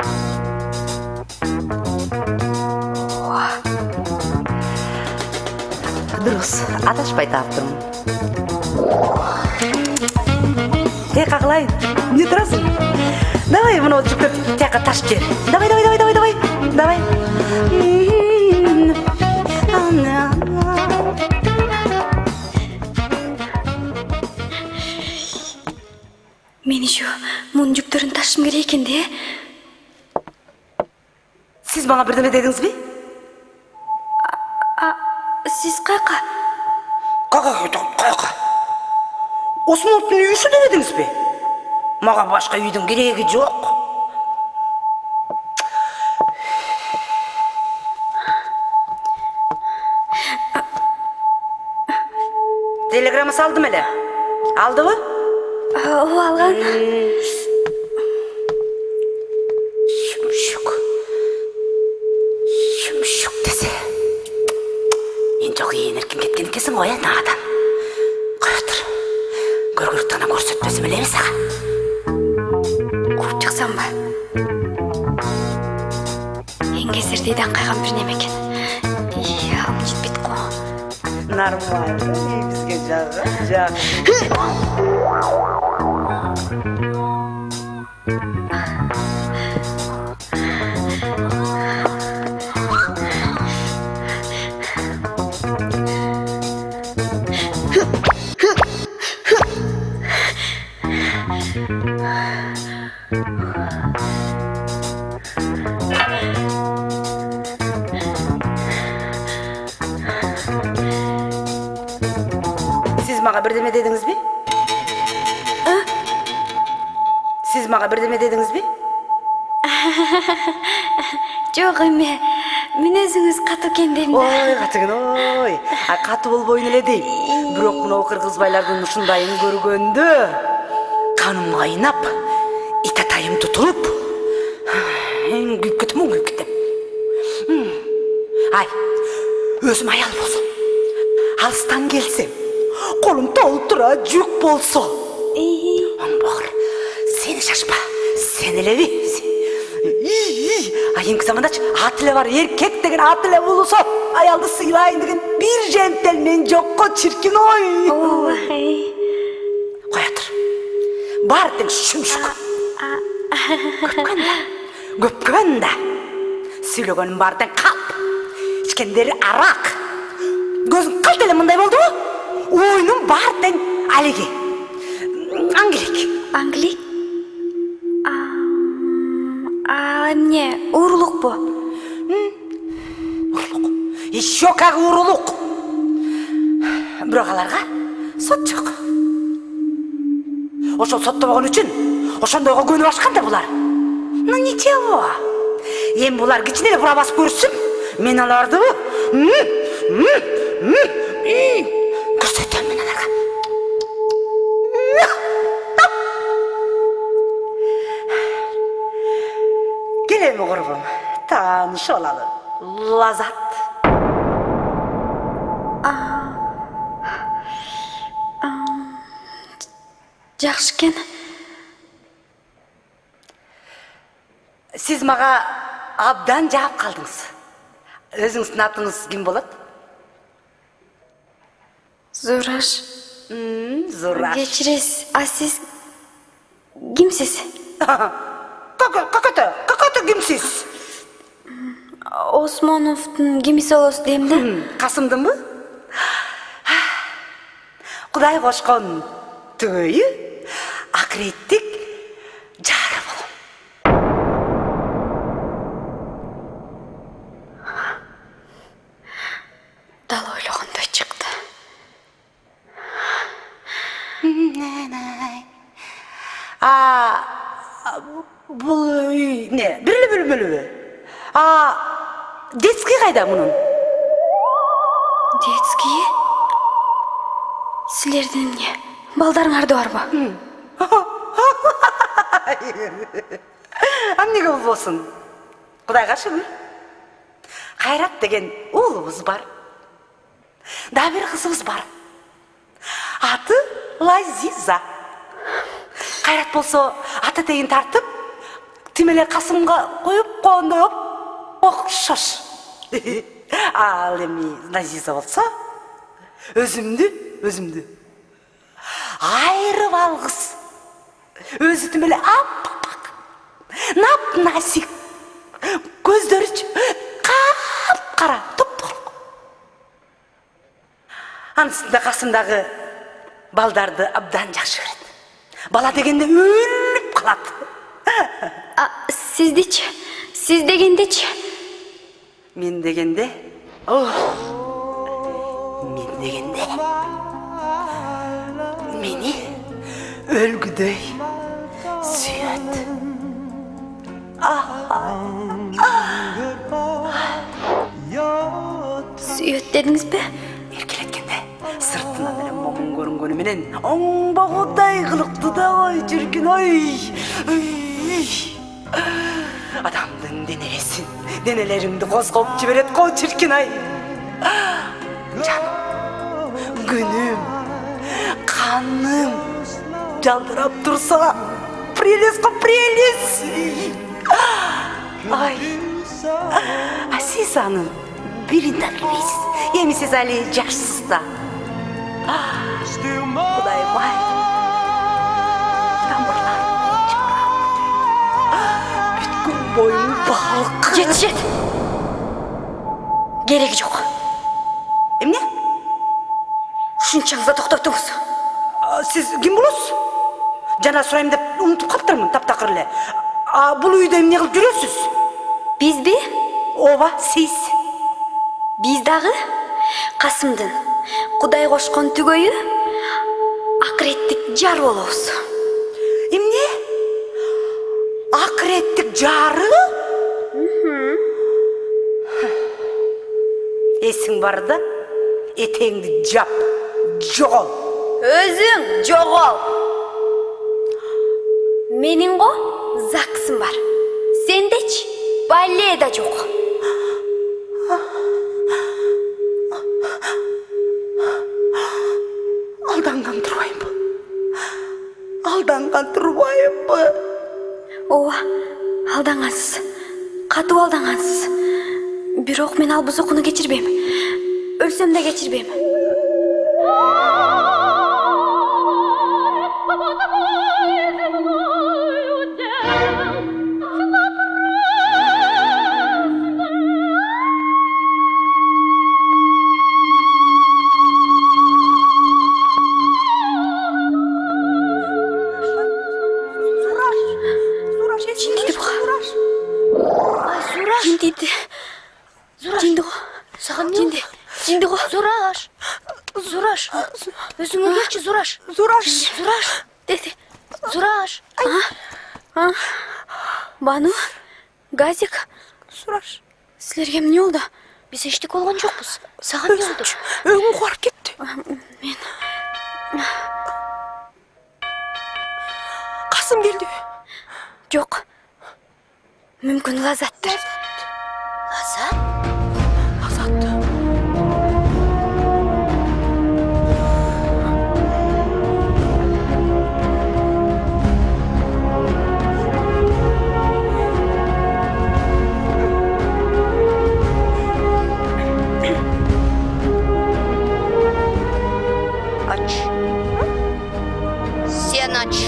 Дурус, адашпай таптым. Кагылайын, эмне турасың? Давай муну жүктөп тияка таш кер. Давай. Мен еще мунун жүктөрүн ташышым керек экен да. Сиз мага бирдеме дедиңизби? Сиз кайка? Кайка? Осмоновдун үйүсү дедиңизби? Мага башка үйдүн кереги жок. Телеграмма салдым эле. Алдыбы? Ооба, алган. Шүмшүк десе. Мен жок ийин эркин кеткен экенсиң го, наадан. Кое тур. Көргөрүктөн көрсөтпөсүм элеби сага? Кууп чыксамбы? Эң кезердейден кайган бир неме экен. Алым жетпейт го. Нормально, негизге жагы. Siz mага бирдеме дедиңизби? Siz mага бирдеме дедиңизби? Жок эме. Мүнөзүңүз катуу экен дейм да. Ой, катыгын, ой. Катуу болбойн эле дейм. Бирок мына кыргызбайлардын ушундайын көргөндө каным кайнап, итатайым тутулуп, күйүп кетем. Ай, өзүм аял болсом, алыстан келсем, колум толтура жүк болсо. Оңбогур, сени шашпа, сен элеби. Айымкы замандачы ат эле бар, эркек деген ат эле болсо, аялды сыйлайын деген бир жентелмен жокко, чиркин ой. Коя тур. Бар тең шүмшүк. Көпкөн да. Сүйлөгөнүм бар тең кап. Ичкендери арак. Көзүң кылт эле мындай болду. Оюнум бар тең алиги. Англик. Эмне, уурулук бу? еще как урулук. Бирок аларга сот жок. Ошол соттобогон үчүн ошондойго көнүп ашкан да булар. Ну ничего. Эми булар кичине эле бура басып көрсүн. Мен аларды көрсөтөм мен аларга. Келеми курбум, таанышып алалы. Лазат. Жакшы экен. Сиз мага абдан жаап калдыңыз. Өзүңүздүн атыңыз ким болот? Зураш. Зураш. Кечиресиз, а сиз кимсиз? Какой-то кимсиз? Осмоновдун кимиси болосуз дейм да. Касымдынбы? Кудай кошкон түгөйү акыреттик жары болом. Дал ойлогондой чыкты. Бул үй не? Бир эле бөлмөлүүбү? Детский кайда мунун? Детский? Силердин эмне? Балдарыңарда барбы? Эмнеге болбосун? Кудайга шүгүр. Кайрат деген уулубуз бар. Дагы бир кызыбыз бар. Аты Лазиза. Кайрат болсо ата тегин тартып, тимеле Касымга коюп кондой окшош. Ал эми Лазиза болсо өзүмдү айрып алгыс. Өзү тимеле аппак, нап-насик. Көздөрүчү кап-кара, топ-толук. Анысында Касымдагы балдарды абдан жакшы көрөт. Бала дегенде өлүп калат. Сиздичи? Сиз дегендечи? Мен дегенде мени өлгүдөй сүйөт. Сүйөт дедиңизби? Эркелеткенде сыртынан эле момун көрүнгөнү менен оңбогудай кылыктуу да жүргүн. Адамдын денелериңди козгоп жиберет го чиркин ай. Жаным, күнүм, каным жалдырап турса, прелесть го прелесть. Ай, а сиз анын бирин да билбейсиз. Эми сиз али жашсыз да. Кудайым ай, тамырларым чымырап, бүткүн боюм балкып. Жетишет. Кереги жок. Эмне? Ушунчаңызда токтотуңуз. Сиз ким болосуз? Жана сурайм деп унутуп каптырмын таптакыр эле. Бул үйдө эмне кылып жүрөсүз? Бизби? Ооба, сиз. Биз дагы Касымдын Кудай кошкон түгөйү акыреттик жар болобуз. Эмне? Акыреттик жары? Эсиң барда, этеңди жап, жогол. Өзүң жогол. Менин го ЗАГСым бар. Сендечи балле да жок. Алданган турбайбы? Ооба, алдангансыз. Катуу алдангансыз. Бирок мен ал бузукуну кечирбейм. Өлсөм да кечирбейм. Саған не oldu? Жинди го. Зураш. Өзүңө келчи, Зураш. Зураш. Деди. Зураш. Бану, Газик. Сураш. Силерге эмне болду? Биз эчтеке болгон жокпуз. Саған не oldu? Өңүм куарып кетти. Касым келди. Жок. Мүмкүн Лазаттыр. Азат? Азат. Aç. Sen aç.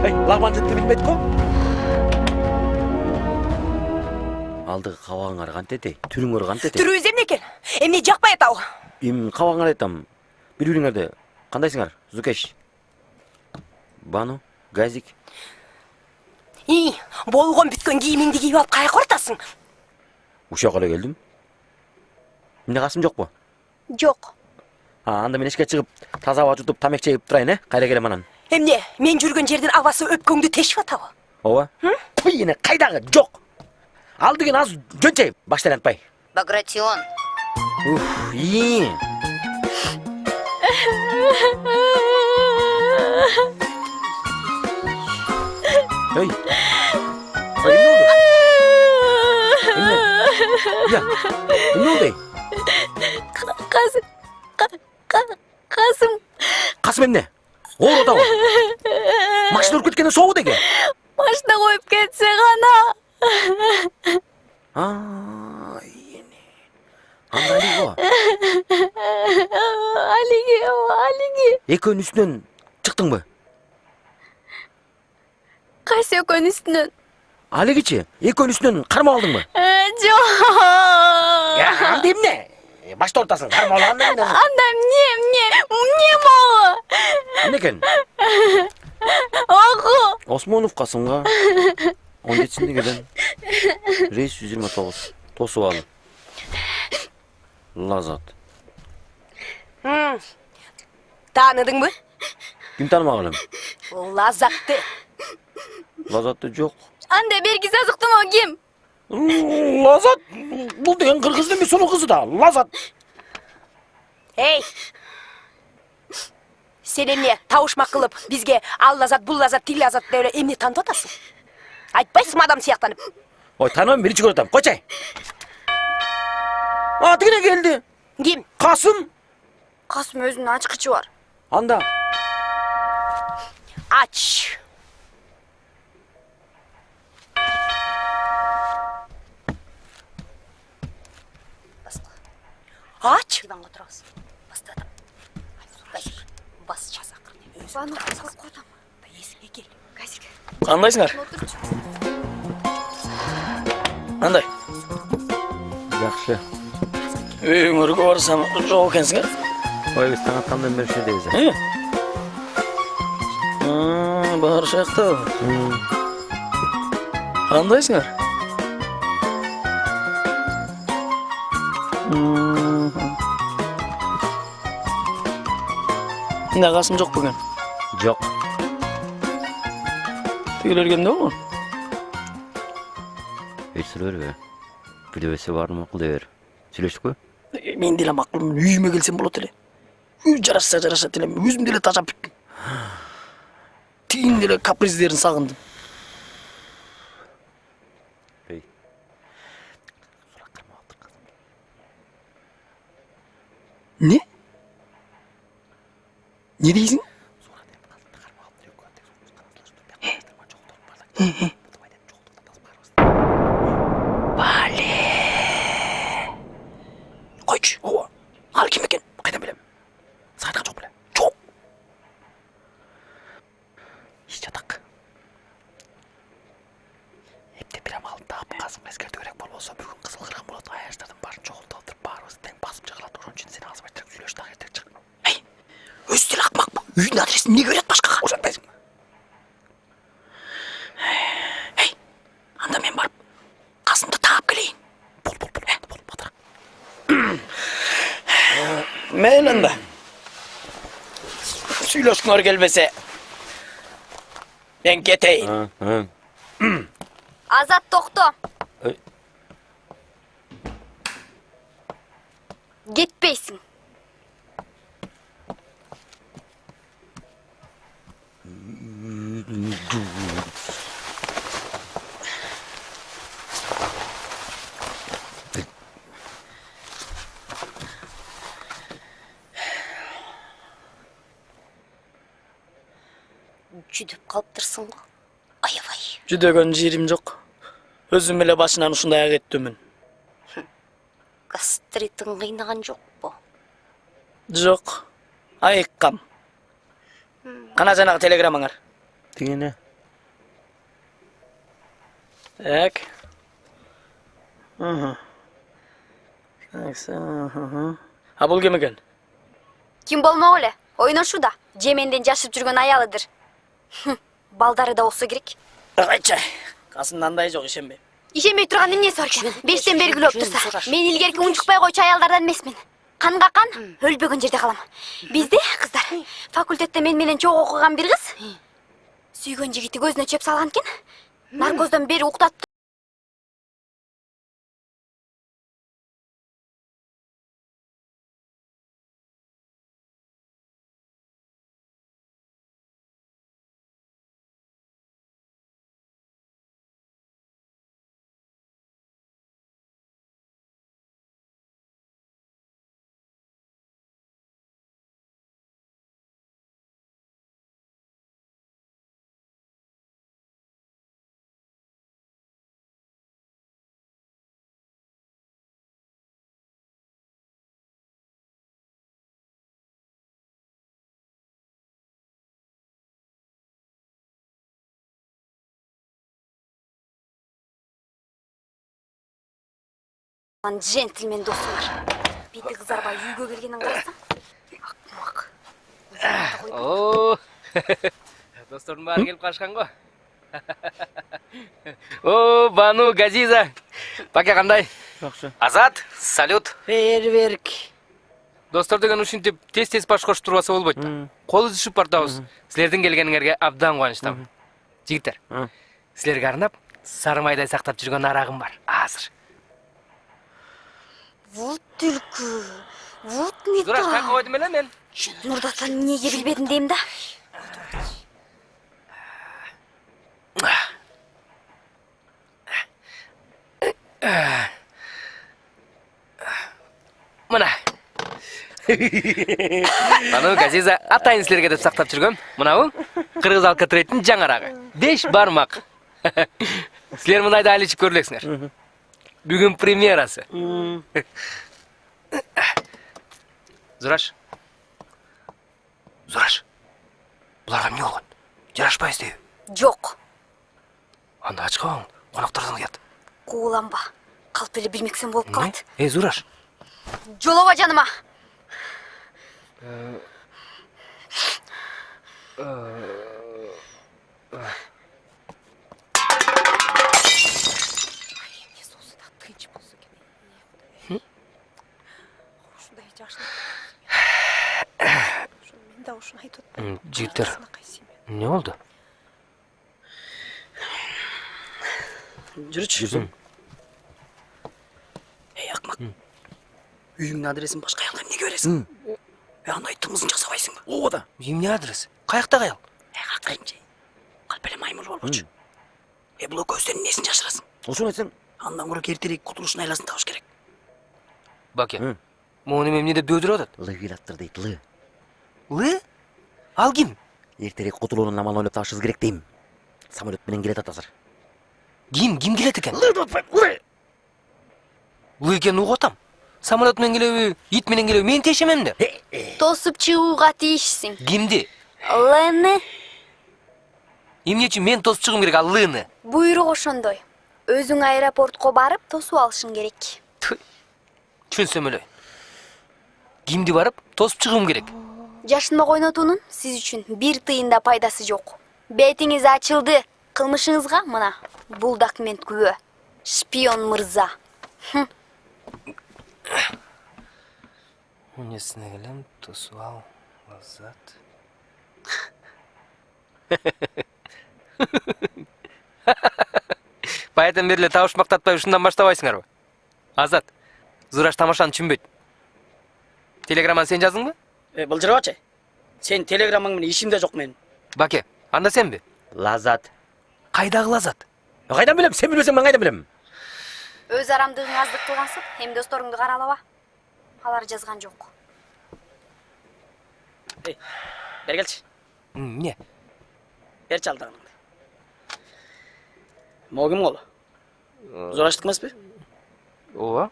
Ey, лагманжытты билбейт го? Алдығы қабағыңар қантете, түріңөр қантете. Түрүбүз эмне экен? Эмне жакпай атабы? Қабағыңар айтам. Бір-біріңерді қандайсыңар? Зукеш. Бану, Газик. Болгон бүткөн кийимиңди кийип алып каяка баратасың? Ушаға эле келдим. Эмне Касым жок бу? Жок. Анда мен эшикке чыгып, таза аба жутуп, тамек жеп турайын, Кайра келем анан. Эмне, мен жүргөн жердин абасы өпкөңдү тешип атабы? Ооба. Эне кайдагы жок. Ал деген аз жөнчей, баштан антпай. Багратион. Ey. Ey, ne oldu? Emine. Ya. Ne oldu? Касым. Касым эмне? Оор атабы. Машина үрүп кеткенде соогу деге. Машина коюп кетсе гана. Эне. Анда алиго. Алиги. Экөөнүн үстүнөн чыктыңбы? Кайсы экөөнүн үстүнөн? Алигичи, экөөнүн үстүнөн кармап алдыңбы? Жок. Анда эмне? Башта ортасың, кармап алганда менен. Анда эмне могу? Эмне экен? Огу. Осмонов Касымга 17-синдегеден рейс 129 тосуп алып. Лазат. Тааныдыңбы? Ким таанымак элем? Лазатты. Лазатты жок. Анда берги сазыктымы ким? Лазат? Бул деген кыргыздын эмес, сонун кызы да. Лазат. Эй! Сен эмне табышмак кылып бизге ал Лазат, бул Лазат, тил Лазат деп эле эмне таанып атасың? Айтпайсыңбы адам сыяктанып? Ой, тааныбайм, биринчи көрүп атам. Койчай. Тигине келди. Ким? Касым. Касым өзүнүн ачкычы бар. Анда. Ач. Ач? Диванга турабыз. Бастадым. Бас часак. Бану, коркутам. Эсиңе кел. Газик. Кандайсыңар? Андай. Жакшы. Үйүңөргө барсам жок экенсиңер. Ой, биз таң аткандан бери ушердебиз. Бар шакта. Кандайсыңар? Эмне Касым жок бүгүн? Жок. Тигилер кемде болгон? Өйсүрөр. Билебесе баарын макул дебер. Сүйлөштүкпү? Мен деле макулмун, үйүмө келсем болот эле. Үй жараша элем, өзүм деле тажап бүттүм. Тигин деле каприздерин сагындым. Не? Не дейсің? Қойшы, ова. Ал кім екен? Қайдан білем? Сағатқа жоқ біле. Жоқ. Еш жатақ. Ептеп бір амалын тағып Қасымға ескерту керек болса, бүгін Қызыл Қырған болады. Аяштардың барын жоғылтып отырып, барымызды тең басып Үйдің адресін не көреді башқаға? Ошатпайсың. Ей, анда мен барып, қасымды тағып келейін. Бол, батырақ. Мен анда. Сөйлескіңер келбесе, мен кетейін. Азат, токто. Кетпейсің. Жүдіп қалыптырсың ғой. Аябай. Жүдөгөн жерім жоқ. Өзім эле башынан ушундай ак еттімін. Гастритің қайнаған жоқ по? Жоқ. Айыққам. Қана жанағы телеграммаңар. Дегене. Так. А бұл кем екен? Ким болмау эле? Ойношуда. Жеменден жашып жүргөн аялыдыр. Балдары да болсо керек. Қайчай. Қасында андай жоқ, ишенбейм. Ишенбей турган эмнеси бар экен? Бештен белгилеп турса. Мен илгерки унчукпай койчу аялдардан эмесмин. Канга кан, өлбөгөн жерде калам. Бизде кыздар, факультетте мен менен чогуу окуган бир кыз сүйгөн жигити көзүнө чөп салган экен. Наркоздон бери уктатты. Джентльмен досум бар. Бети кызарбай үйгө келгенин карасаң. Акмак. О, достордун баары келип калышкан го. О, Бану, Газиза. Паке кандай? Жакшы. Азат, салют. Фейерверк. Достор деген ушинтип тез-тез баш кошуп турбаса болбойт да. Кол үзүшүп бартабыз. Силердин келгениңерге абдан кубанычтамын. Жигиттер, силерге арнап сары майдай сактап жүргөн арагым бар. Азыр. Вот түлкү. Вот металл. Дураш, кайка койдум эле мен. Нурдатан эмнеге билбедим дейм да. Мына. Бану, Газиза, атайын силерге деп сактап жүргөм. Мынабу кыргыз алкатыреттин жаңы арагы. 5 бармак. Силер мынайды айлы ичип көрүлөсүңөр. Бүгүн премьерасы. Зураш. Зураш. Буларга эмне болгон? Жарашпайбыз дейби? Жок. Анда ачкабаң, коноктордон кет. Кууланба. Калп эле билмексем болуп калат. Зураш. Жолоба жаныма. Жигиттер, эмне болду? Жүрүчү. Эй, акмак. Үйүңдүн адресин башка аялга эмнеге бересиң? Андай тымызын жасабайсың ба? Ооба да. Эмне адрес? Каяктагы аял? Какайчы. Калп эле маймыл болбочу. Бул көздөрүнүн несин жашырасың? Ошону айтсаң, Андан көрө эртерээк кутулуштун айласын табыш керек. Баке. Могу эмне деп дөөдүрүп атат? лы вилаттыр дейт, лы. Лы? Ал ким? Эртерээк кутулуунун амалын ойлоп табышыбыз керек дейм. Самолет менен келет азыр. Ким келет экен? Лы деп атпайм, лы. Лы экенин угуп атам. Самолет менен келеби, ит менен келеби, мен тиешемем да. Тосуп чыгууга тийишсиң. Кимди? Лыны. Эмне үчүн мен тосуп чыгым керек ал лыны? Буйрук ошондой. Өзүң аэропортко барып тосуп алышың керек. Түшүнсөм эле. Кимди барып тосуп чыгым керек? Жашынмак ойнотуунун сиз үчүн бир тыйын да пайдасы жок. Бетиңиз ачылды. Кылмышыңызга мына бул документ күбө. Шпион мырза. Несіне келем, тосып ал, Азат. Баятан берле табыш мактатпай ушундан баштабайсыңарбы? Азат, Зураш тамашаны түшүнбөйт. Телеграмманы сен жаздыңбы? Былжырабачы. Сен телеграммаң менен ишимде жок менин. Баке, анда сенби? Лазат. Кайдагы Лазат? Кайдан билем? Сен билбесең мен кайдан билем? Өз арамдыгың аздык кылгансып, эми досторуңду каралаба. Алар жазган жок. Бер келчи. Не? Берчи алдыгыңды. Могу ким колу? Зораштык эмеспи? Ооба.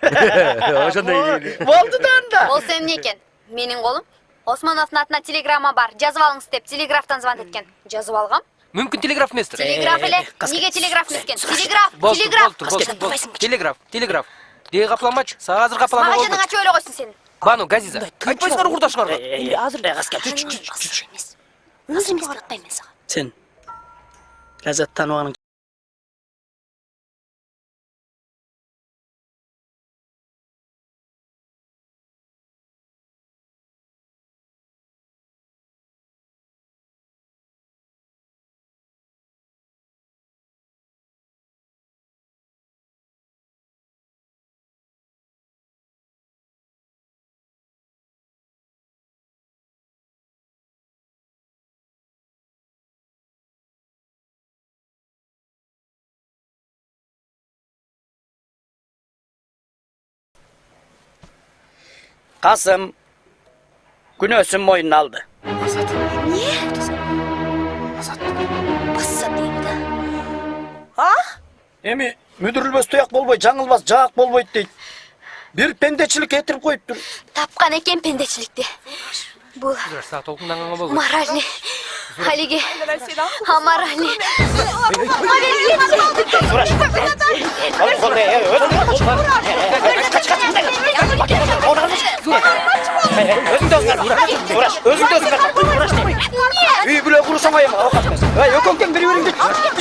Ошондой. Болду да анда. Болсо эмне экен? Менин колум. Осмоновдун атына телеграмма бар. Жазып алыңыз деп телеграфтан звонок эткен. Жазып алгам. Мүмкүн телеграф эместир. Телеграф эле. Эмнеге телеграф эмескен? Телеграф, Болду, телеграф. Телеграф. Деги капламачы, сага азыр капалама болду. Магазинин ачып эле койсун сен. Бану, Газиза. Айтпайсыңар курдашыңарга. Азыр каска чүч. Өзүм баратпайм мен сага. Сен Лазат тааныбаганың Касым күнөөсүн мойнуна алды. Басса дейм да. Эми мүдүрүлбөс туяк болбой, жаңылбас жаак болбойт дейт. Бир пендечилик этирип коюптур. Тапкан экен пендечиликти. Бул Зураш, сага толкунданганга болду. моральный, халиги аморальный. Үй бүлө курсаң айым абакатмас. Экөөңтең бири-бириңди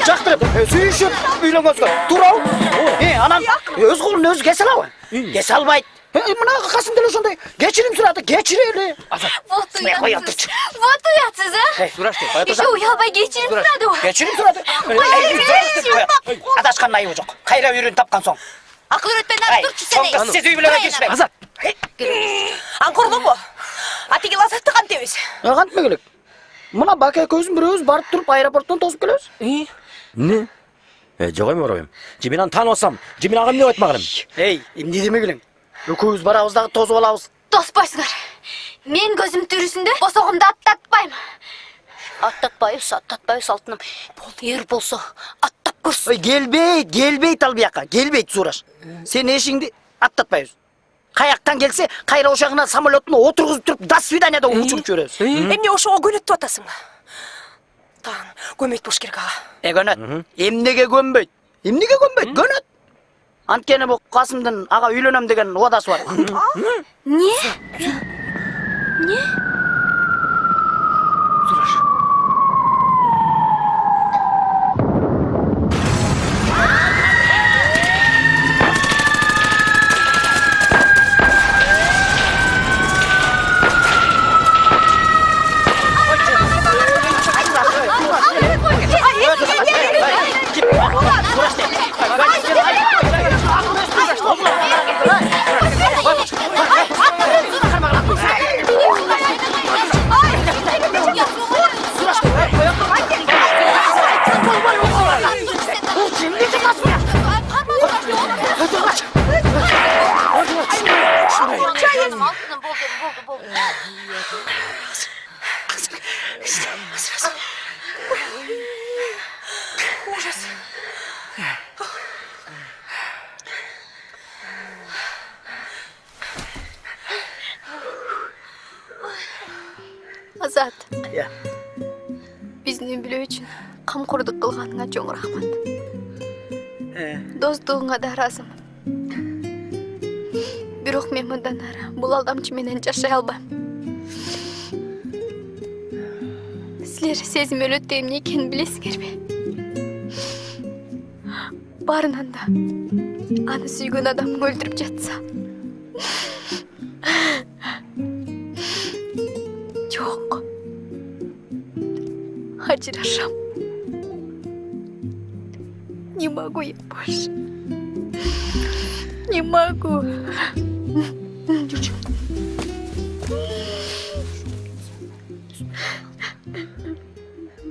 жактырып, сүйүшүп үйлөнгөнсүңөр. Туурабы? Анан өз колун өзү кесе алабы? Кесе албайт. Мына Касым деле ошондой кечирим сурады, кечирели. Вот уятсыз, а? Зураш, Еще уялбай кечирим сурады го. Кечирим сурады. Адашкан айыбы жок. Кайра үйрөнүп тапкан соң. Акыл өйрөтпөйүн турчу сени. Соңку сиз үй бүлөгө киришпей. Азат. Аңкордуңбу? Атиги Лазатты кантебиз? Кантпай келек. Мына Баке экөөбүз бирөөбүз барып туруп аэропорттон тосуп келебиз. Не? Жок эми барбайм. Жимин аны тааныбасам, Жимин ага эмне айтмак элем? Эмне демек элең? Экөөбүз барабыз дагы тосуп алабыз. Тоспойсуңар. Мен көзүм түрүсүндө босогумду аттатпайм. Аттатпайбыз алтыным. Эр болсо аттап көрсүн. Келбейт ал бияка, келбейт Зураш. Сен эшиңди аттатпайбыз. Каяктан келсе, кайра ошагына самолеттуна отургузуп туруп, до свидания деп учуруп жиберебиз. Эмне ошого көнөтүп атасың? Тан, көмөйт болуш керек ага. Көнөт. Эмнеге көнбөйт? Көнөт. Анткени бу Касымдын ага үйлөнөм деген убадасы бар. Не? Зураш. Азат. Я. Биздин үй бүлө үчүн камкордук кылганыңа чоң рахмат. Достугуңа да ыраазымын. Бирок мен мындан ары бул алдамчы менен жашай албайм. Силер сезим өлөттү эмне экенин билесиңерби? Барынан да аны сүйгөн адамын өлтүрүп жатса. Жок. Ажырашам. Не могу я больше. Не могу.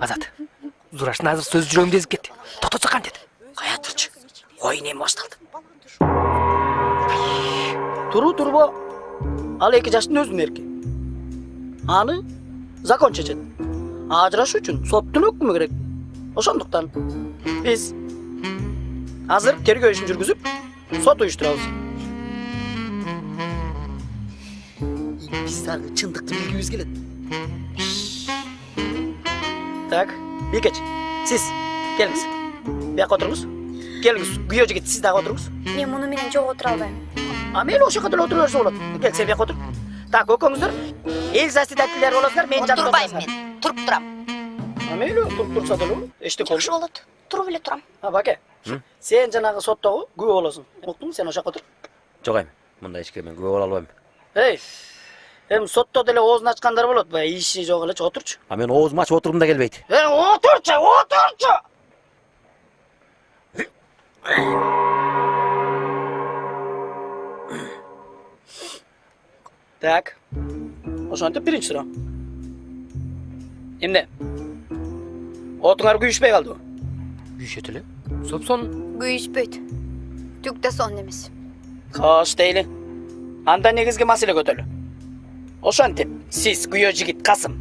Азат, Зураштын азыр сөз жүрөгүмдө эзип кетти. Токтотсо кан деди. Кая турчу? Ойын эми башталды. Турбо. Ал 2 жаштын өзүнүн эрки. Аны закон чечет. Ажырашуу үчүн соттун өкүмү керек. Ошондуктан биз азыр тергөө ишин жүргүзүп, сот уюштурабыз. Биз дагы чындыкты билгибиз келет. Так, Бикеч, сиз келиңиз. Бияка отуруңуз. Келиңиз, күйөө жигит, сиз дагы отуруңуз. Мен муну менен жок отура албайм. А мейли ошол жерде отура берсе болот. Кел, сен бияка отур. Так, экөөңүздөр эл заседательдер болосуңар, мен жанында Турбайм мен. Туруп турам. А мейли, туруп турса деле эчтеке Жакшы болот. Туруп эле турам. Баке, сен жанагы соттогу күбө болосуң. Уктуңбу, сен ошол жака отур. Жок эми. Мында эчке мен күбө боло албайм. Эй, эми сотто деле оозун ачкандар болот, баягы иши жок элечи, отурчу. А мен оозуму ачып отургум да келбейт. Отурчу. Так. Ошентип биринчи суроо. Эмне? Отуңар күйүшпөй калдыбы? Күйшөт эле. Сопсон Күйүшпөйт. Түк да сонун эмес. Кош дейли. Анда негизги маселе көтөрүлө. Ошентип, сиз күйөө жигит Касым.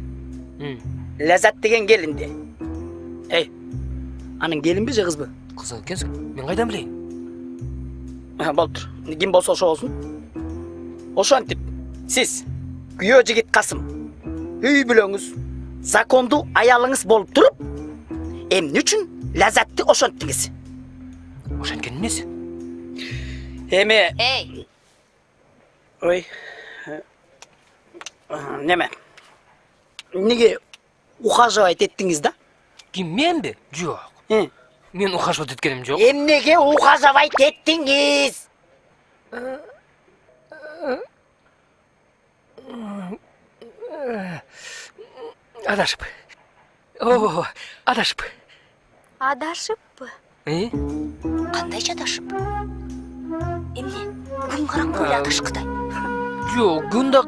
Лазат деген келинди. Эй, анын келинби же кызбы? кыз экенсиң. Мен кайдан билейин? Болуптур. Ким болсо ошо болсун. Ошентип, сиз күйөө жигит Касым үй бүлөңүз, закондуу аялыңыз болуп туруп, эмне үчүн Лазатты ошенттиңиз? Ошенткени эмнеси? Эми, Эй, ой. Неме? Неге ухаживать еттиңиз да? Ким, менби? Жок. Мен ухаживать эткеним жок. Эмнеге ухаживать еттиңиз? Адашып. О, адашып. Адашыппы? кандай жадашып? Эмне? Күн караңгы эле адашкыдай. Жок, күн да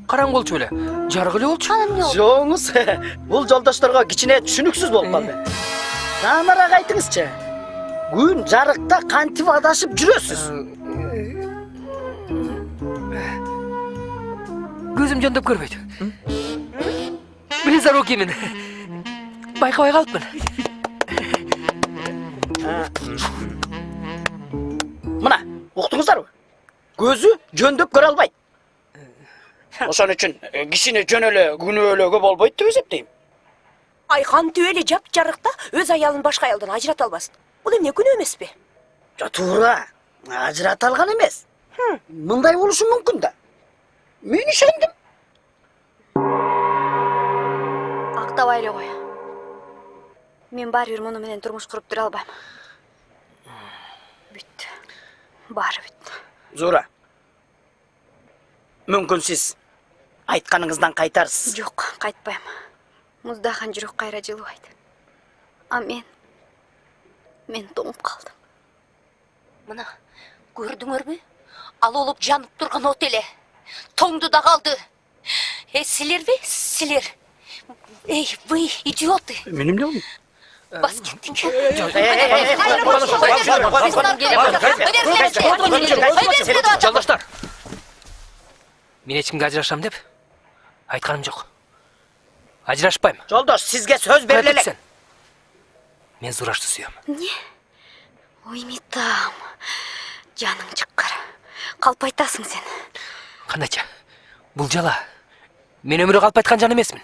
караңгы болчу эле. Жарык эле болчу. Анан эмне болду? Жоңуз, бул жолдошторго кичине түшүнүксүз болуп калды. Жанараак айтыңызчы. Күн жарыкта кантип адашып жүрөсүз? Көзүм жондоп көрбөйт. Близоруки мен. Байкабай калыпмын. Мына, уктуңуздарбы? Көзү жөндөп көрө албайт. Ошон үчүн кишини жөн эле күнөөлөөгө болбойт деп эсептейм. Айкантип эле жап-жарыкта өз аялын башка аялдан ажырата албасын. Бул эмне күнөө эмеспи? Туура, ажырата алган эмес. Мындай болушу мүмкүн да. Мен ишендим. Актабай эле кой. Мен баары бир муну менен турмуш куруп тура албайм. Бүт. Баары бүт. Зура. Мүмкүн сиз айтканыңыздан кайтарсыз. Жок, кайтпайм. Муздаган жүрөк кайра жылыбайт. А мен тоңуп калдым. Мына, көрдүңөрбү? Ал олуп жанып турган от эле. Тоңду да калды. Силерби? Силер. Эй, вы идиоты. Мен эмне болдум? Бас кеттик. Жолдоштор. Мен эч кимге ажырашам деп айтканым жок. Ажырашпайм. Жолдош, сизге сөз бериле элек. Мен Зурашты сүйөм. Не? Ой, митам. Жаның чыккар. Калп айтасың сен. Кандайча? Бул жала. Мен өмүрү калп айткан жан эмесмин.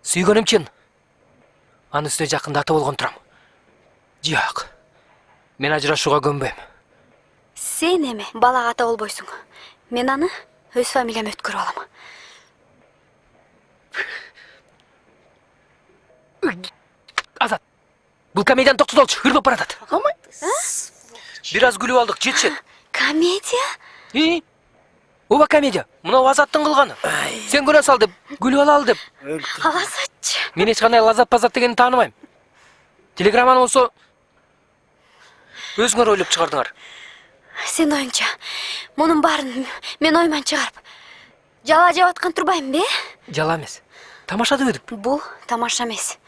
Сүйгөнүм чын. Анын үстүнө жакында ата болгон турам. Жок. Мен ажырашууга көнбөйм. Сен эме балага ата болбойсуң. Мен аны өз фамилиям өткөрүп алам. Азат, бул комедияны токтотолчу, ырдап баратат. Бир аз күлүп алдык, жетишет. Комедия? Ооба комедия. Мынау Азаттын кылганы. Сен көрө сал деп, күлүп алалы деп. Азатчы. Мен эч кандай Лаззат Пазат дегенди тааныбайм. Телеграмманы болсо өзүңөр ойлоп чыгардыңар. Сен оюңча, мунун баарын мен ойман чыгарып, жала жеп аткан турбайм бе? Жала эмес. Тамаша деп едик. Бул тамаша эмес.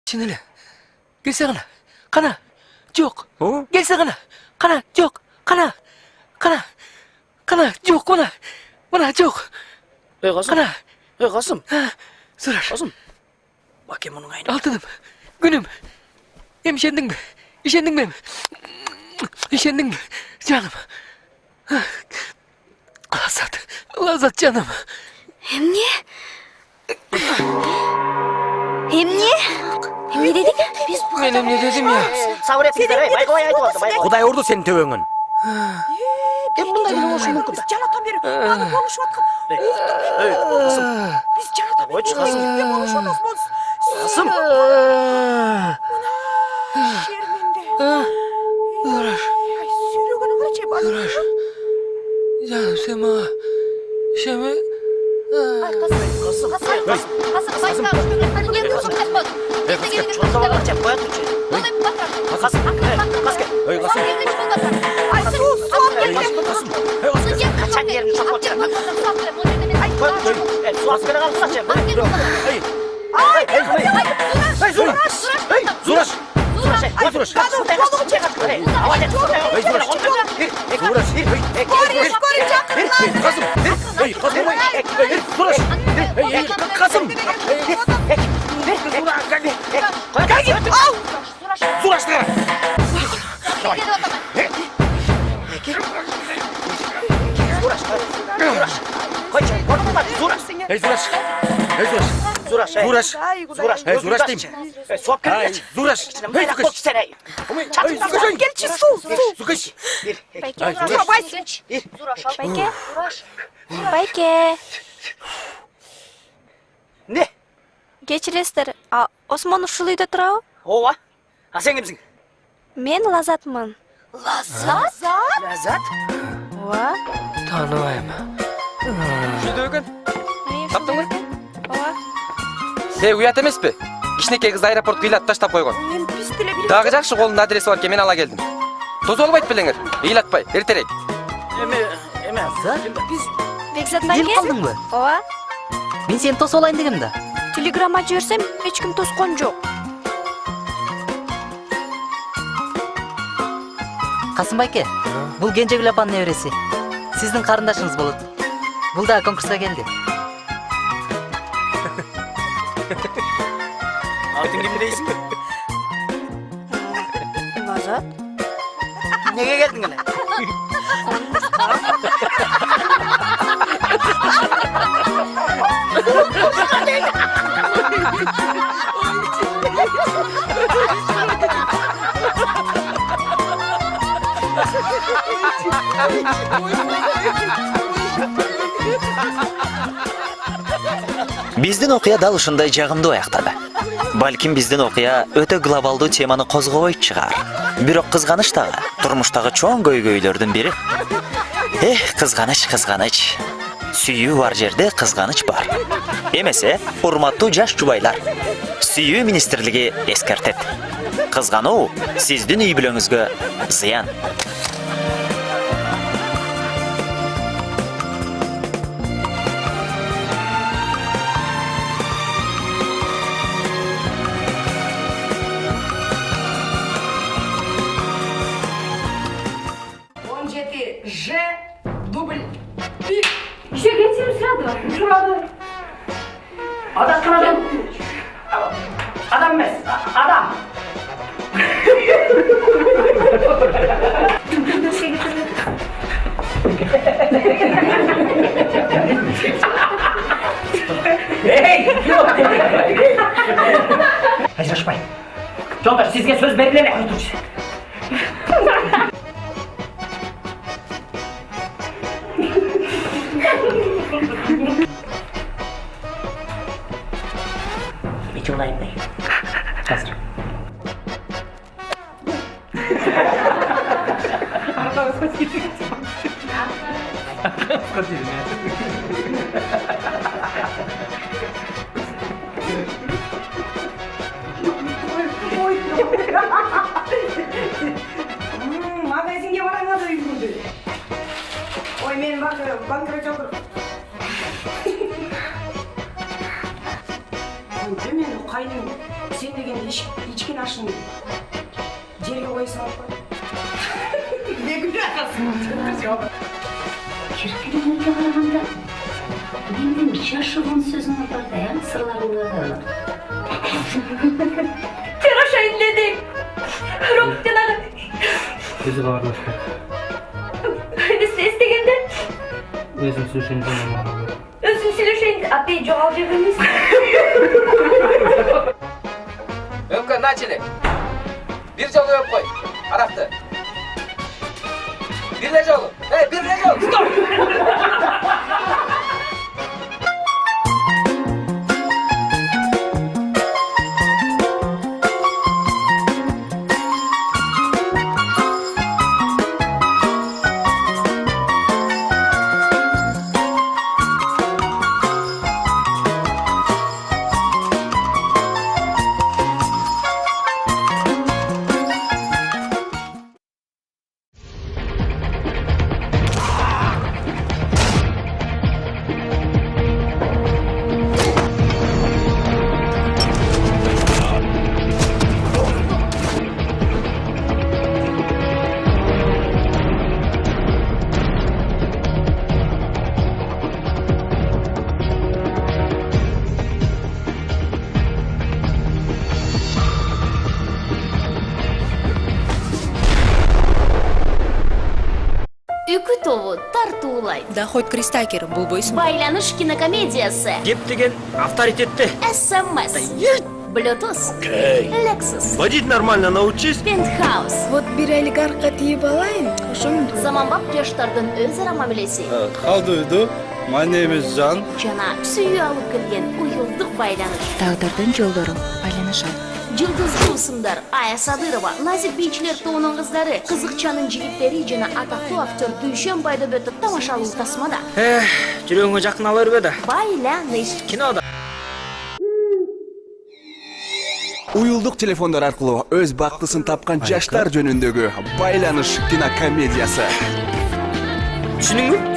Чын эле. Келсе гана. Кана. Жок. О? Келсе гана. Кана, жок. Кана. Кана. Кана, жок, мына. Мына жок. Касым. Кана. Касым. Сураш. Касым. Баке мунун айна. Алтыным. Күнүм. Эми ишендиңби? Ишендиңби? Ишендиңби? Жаным. Лаззат. Лаззат жаным. Эмне? Эмне? Эмне дедик? Биз Мен эмне дедим я? Сабыр этиңиздер, байкабай айтып атты, байкабай. Кудай урду сенин төбөңүн. Эми мындай деле болушу мүмкүн да. Жанатан бери аны болушуп аткан. Биз жанатан Койчу, Касым. болушуп атабыз. Касым. Шерменде. Сураш. Ай, сүйрөгөнү карачы бар. Жаным, сен мага ишенбей. Эй, Касым. Качан жерин шоп отура. Су асып келе калдыңызчы. Эй, Зураш. Зураш. Касым. Эй, Касым. Зураш. Эй, Касым. Зураш. Давай. Койчу, көрдүңбү бак, Зураш. Эй, Зураш. Эй, Зураш. Зураш. Зураш. Зураш. Эй, Зураш дейм. Суап Ай, келди. Зураш. Мындай Зукаш. болчу сен. Эй, Зукаш. Келчи су. Зукаш. Байке, Зураш. Байке, Байке. Не? Кечиресиздер. Осмон ушул үйдө турабы? Ооба. А сен кимсиң? Мен Лазатмын. Лазат? Лазат? Ооба. Тааныбайм. Жүдөгөн. Таптыңбы? Ооба. Уят эмеспи? Кичинекей кыз аэропорт ыйлап таштап койгон. Мен биз деле билбейм. Дагы жакшы колунда адреси бар экен, мен ала келдим. Тосуп албайт белеңер. Ыйлатпай, эртерээк. Эме. Биз Бекзат Келип байке? калдыңбы? Ооба. Мен сени тосуп алайын дегем да. Телеграмма жиберсем эч ким тоскон жок. Касым байке, бул Кенжегүл апанын небереси. Сиздин карындашыңыз болот. Бул да конкурска келди. Атын ким дейсиң? Лазат? Неге келдиң эле? Биздин окуя дал ушундай жагымдуу аяктады. Балким биздин окуя өтө глобалдуу теманы козгобойт чыгар. Бирок кызганыч дагы турмуштагы чоң көйгөйлөрдүн бири. Кызганыч. Сүйүү бар жерде кызганыч бар. Эмесе, урматтуу жаш жубайлар, Сүйүү министрлиги эскертет. Кызгануу сиздин үй бүлөңүзгө зыян. Ж дубль. Işe sırada. Şurada. Adam. Adam emas, adam. Hey, yok. Ajrashmang. Jondosh, sizga so'z beriladi, o'tirchi. Nechunglayim bay. Hozir. Magazinga boranglar yurdi. Oy men bankra jo'qir. Men qaynim sen degan ichkin ashni jerga qo'ya solib qo'y. Ne gülüyorsun? Kirkirliğe varanda benim şaşırған sözüm var da ya, sırlarımda da. Teroşa inledik. Roktenağı. Bizi bağırmışlar. Biz istegende. Özüm sürüşünde Özüm sürüşünde. Abi çoğal cebimiz. Ömkün начали. Bir жол öp koy. Araktı. Birle жолу. Birle жол. Stop. Үкі тобы тартуулайды. Доход Кристакер болбойсуң. Байланыш кинокомедиясы. Деп деген авторитетті. СМС. Bluetooth. Lexus. Водить нормально научись. Penthouse. Вот bir олигархка тийип алайын. Ошондо. Заманбап жаштардын өзара мамилеси. How do you do? My name is Can. Жана сүйүү алып келген уюлдук байланыш. Тагдырдын жолдорун байланышат. Жылдызгы ысымдар Ая Садырова, Назик бийчилер тобунун кыздары, Кызыкчанын жигиттери жана атактуу актер Дүйшөнбайды өтүп тамашалуу тасмада. Жүрөгүңө жакын ала бербе да. Байланыш. Кинода. Уюлдук телефондар аркылуу өз бактысын тапкан жаштар жөнүндөгү Байланыш кинокомедиясы. Түшүнүңбү?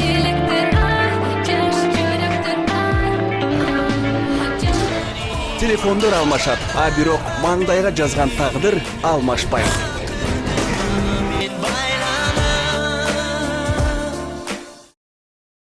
Телефондар алмашат, а бирок маңдайга жазган тагдыр алмашпайт.